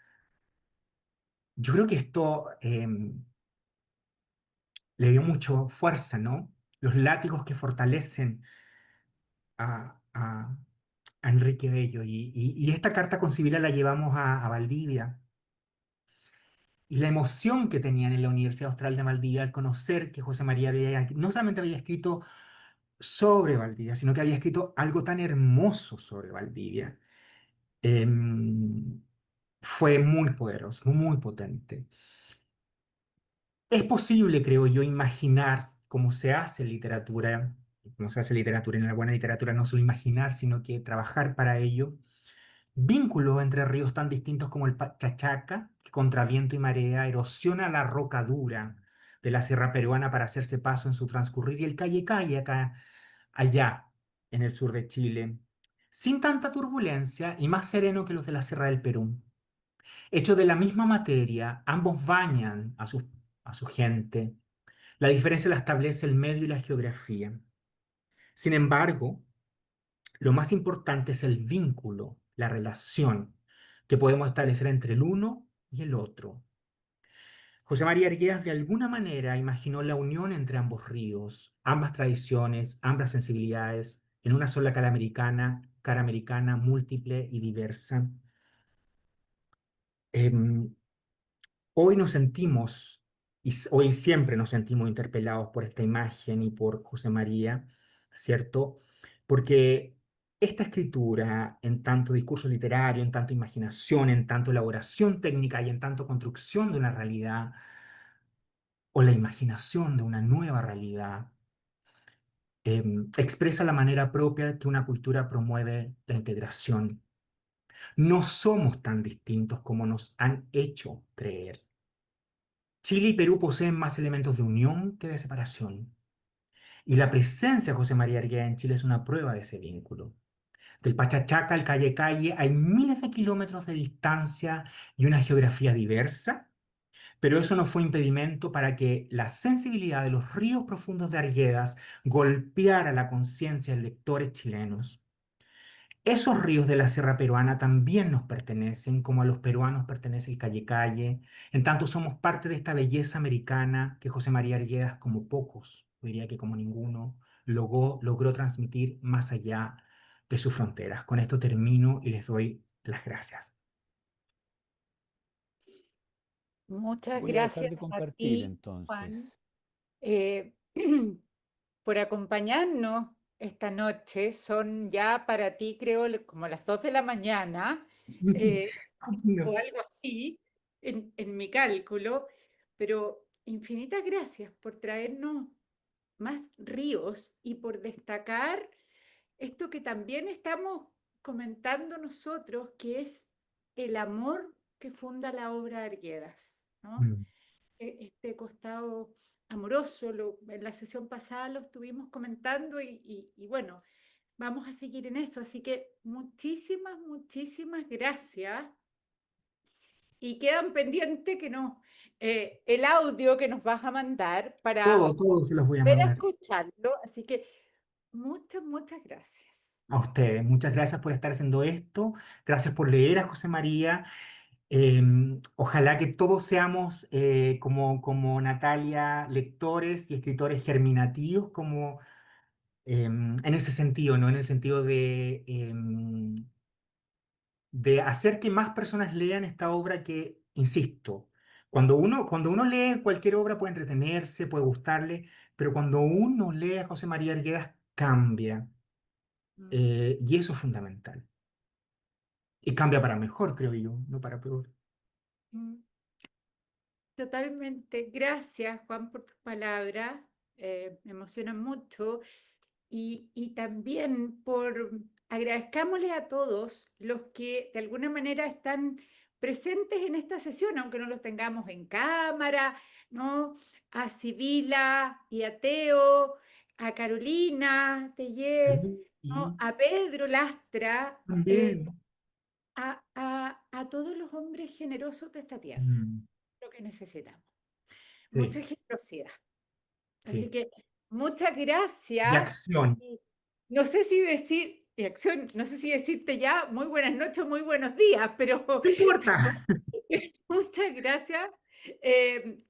Yo creo que esto le dio mucho fuerza, ¿no? Los látigos que fortalecen a Enrique Bello. Y esta carta concibida la llevamos a Valdivia. Y la emoción que tenían en la Universidad Austral de Valdivia al conocer que José María no solamente había escrito sobre Valdivia, sino que había escrito algo tan hermoso sobre Valdivia, em, fue muy poderoso, muy potente. Es posible, creo yo, imaginar cómo se hace literatura, cómo se hace literatura, y en la buena literatura no solo imaginar, sino que trabajar para ello, vínculos entre ríos tan distintos como el Chachaca, que contra viento y marea erosiona la roca dura de la sierra peruana para hacerse paso en su transcurrir, y el Calle Calle allá en el sur de Chile, sin tanta turbulencia y más sereno que los de la Sierra del Perú. Hechos de la misma materia, ambos bañan a su gente. La diferencia la establece el medio y la geografía. Sin embargo, lo más importante es el vínculo, la relación que podemos establecer entre el uno y el otro. José María Arguedas de alguna manera imaginó la unión entre ambos ríos, ambas tradiciones, ambas sensibilidades, en una sola cara americana múltiple y diversa. Em, Hoy nos sentimos, hoy siempre nos sentimos interpelados por esta imagen y por José María, ¿cierto? Porque esta escritura, en tanto discurso literario, en tanto imaginación, en tanto elaboración técnica y en tanto construcción de una realidad o la imaginación de una nueva realidad, expresa la manera propia que una cultura promueve la integración. No somos tan distintos como nos han hecho creer. Chile y Perú poseen más elementos de unión que de separación. Y la presencia de José María Arguedas en Chile es una prueba de ese vínculo. Del Pachachaca al Calle Calle hay miles de kilómetros de distancia y una geografía diversa, pero eso no fue impedimento para que la sensibilidad de los ríos profundos de Arguedas golpeara la conciencia de lectores chilenos. Esos ríos de la Sierra Peruana también nos pertenecen, como a los peruanos pertenece el Calle Calle. En tanto somos parte de esta belleza americana que José María Arguedas, como pocos, diría que como ninguno, logró transmitir más allá de sus fronteras. Con esto termino y les doy las gracias. Muchas Voy a dejar gracias de a compartir ti, Juan, entonces. eh, por acompañarnos esta noche. Son ya para ti, creo, como las 2 de la mañana, eh, o No. algo así, en mi cálculo, pero infinitas gracias por traernos más ríos y por destacar esto que también estamos comentando nosotros, que es el amor que funda la obra de Arguedas, ¿no? Mm. Este costado amoroso, en la sesión pasada lo estuvimos comentando y bueno, vamos a seguir en eso. Así que muchísimas, muchísimas gracias. Y quedan pendientes que no, el audio que nos vas a mandar para Todo se los voy a volver a mandar. escucharlo. Así que muchas, muchas gracias. A ustedes, muchas gracias por estar haciendo esto. Gracias por leer a José María. Ojalá que todos seamos como Natalia, lectores y escritores germinativos, como en ese sentido, ¿no? En el sentido de hacer que más personas lean esta obra que, insisto, cuando uno lee cualquier obra puede entretenerse, puede gustarle, pero cuando uno lee a José María Arguedas cambia, y eso es fundamental. Y cambia para mejor, creo yo, no para peor. Mm. Totalmente. Gracias, Juan, por tus palabras. Me emocionan mucho. Y también agradezcámosle a todos los que de alguna manera están presentes en esta sesión, aunque no los tengamos en cámara, ¿no? A Sibila y a Teo, a Carolina Teller, ¿no? Y A Pedro Lastra, también. a todos los hombres generosos de esta tierra, Mm, lo que necesitamos. Mucha sí, generosidad. Así sí. que muchas Y gracias. acción. Y no sé si decir, y acción, no sé si decirte ya muy buenas noches, muy buenos días, pero, No importa. muchas gracias.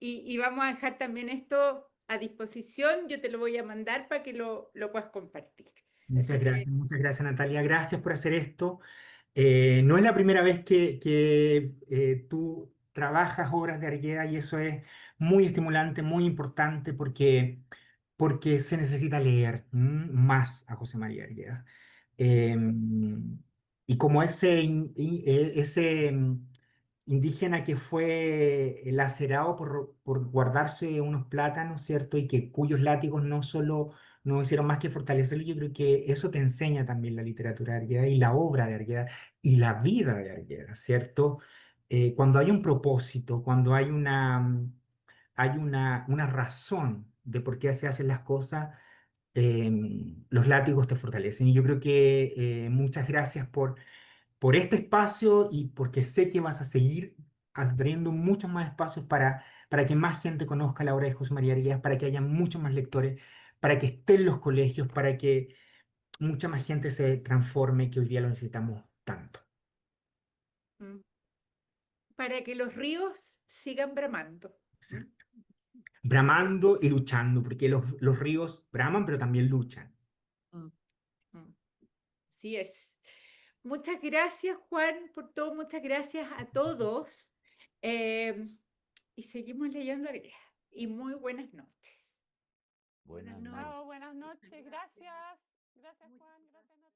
Y vamos a dejar también esto a disposición. Yo te lo voy a mandar para que lo puedas compartir. Así que Muchas gracias Natalia. Gracias por hacer esto. No es la primera vez que tú trabajas obras de Argueda y eso es muy estimulante, muy importante porque se necesita leer más a José María Argueda. Y como ese indígena que fue lacerado por guardarse unos plátanos, ¿cierto? Y que cuyos látigos no solo no hicieron más que fortalecerlo, yo creo que eso te enseña también la literatura de Argueda y la obra de Argueda y la vida de Argueda, ¿cierto? Cuando hay un propósito, cuando hay una razón de por qué se hacen las cosas, los látigos te fortalecen. Y yo creo que muchas gracias por este espacio y porque sé que vas a seguir abriendo muchos más espacios para que más gente conozca la obra de José María Arguedas, para que haya muchos más lectores, para que esté en los colegios, para que mucha más gente se transforme, que hoy día lo necesitamos tanto. mm, para que los ríos sigan bramando. Exacto. Bramando y luchando, porque los ríos braman, pero también luchan. Mm, mm. Así es. Muchas gracias, Juan, por todo. Muchas gracias a todos. Y seguimos leyendo. Y muy buenas noches. Buenas Buenas noches. noches. Chao, buenas noches. Gracias. Gracias, Juan. Gracias, Natalia.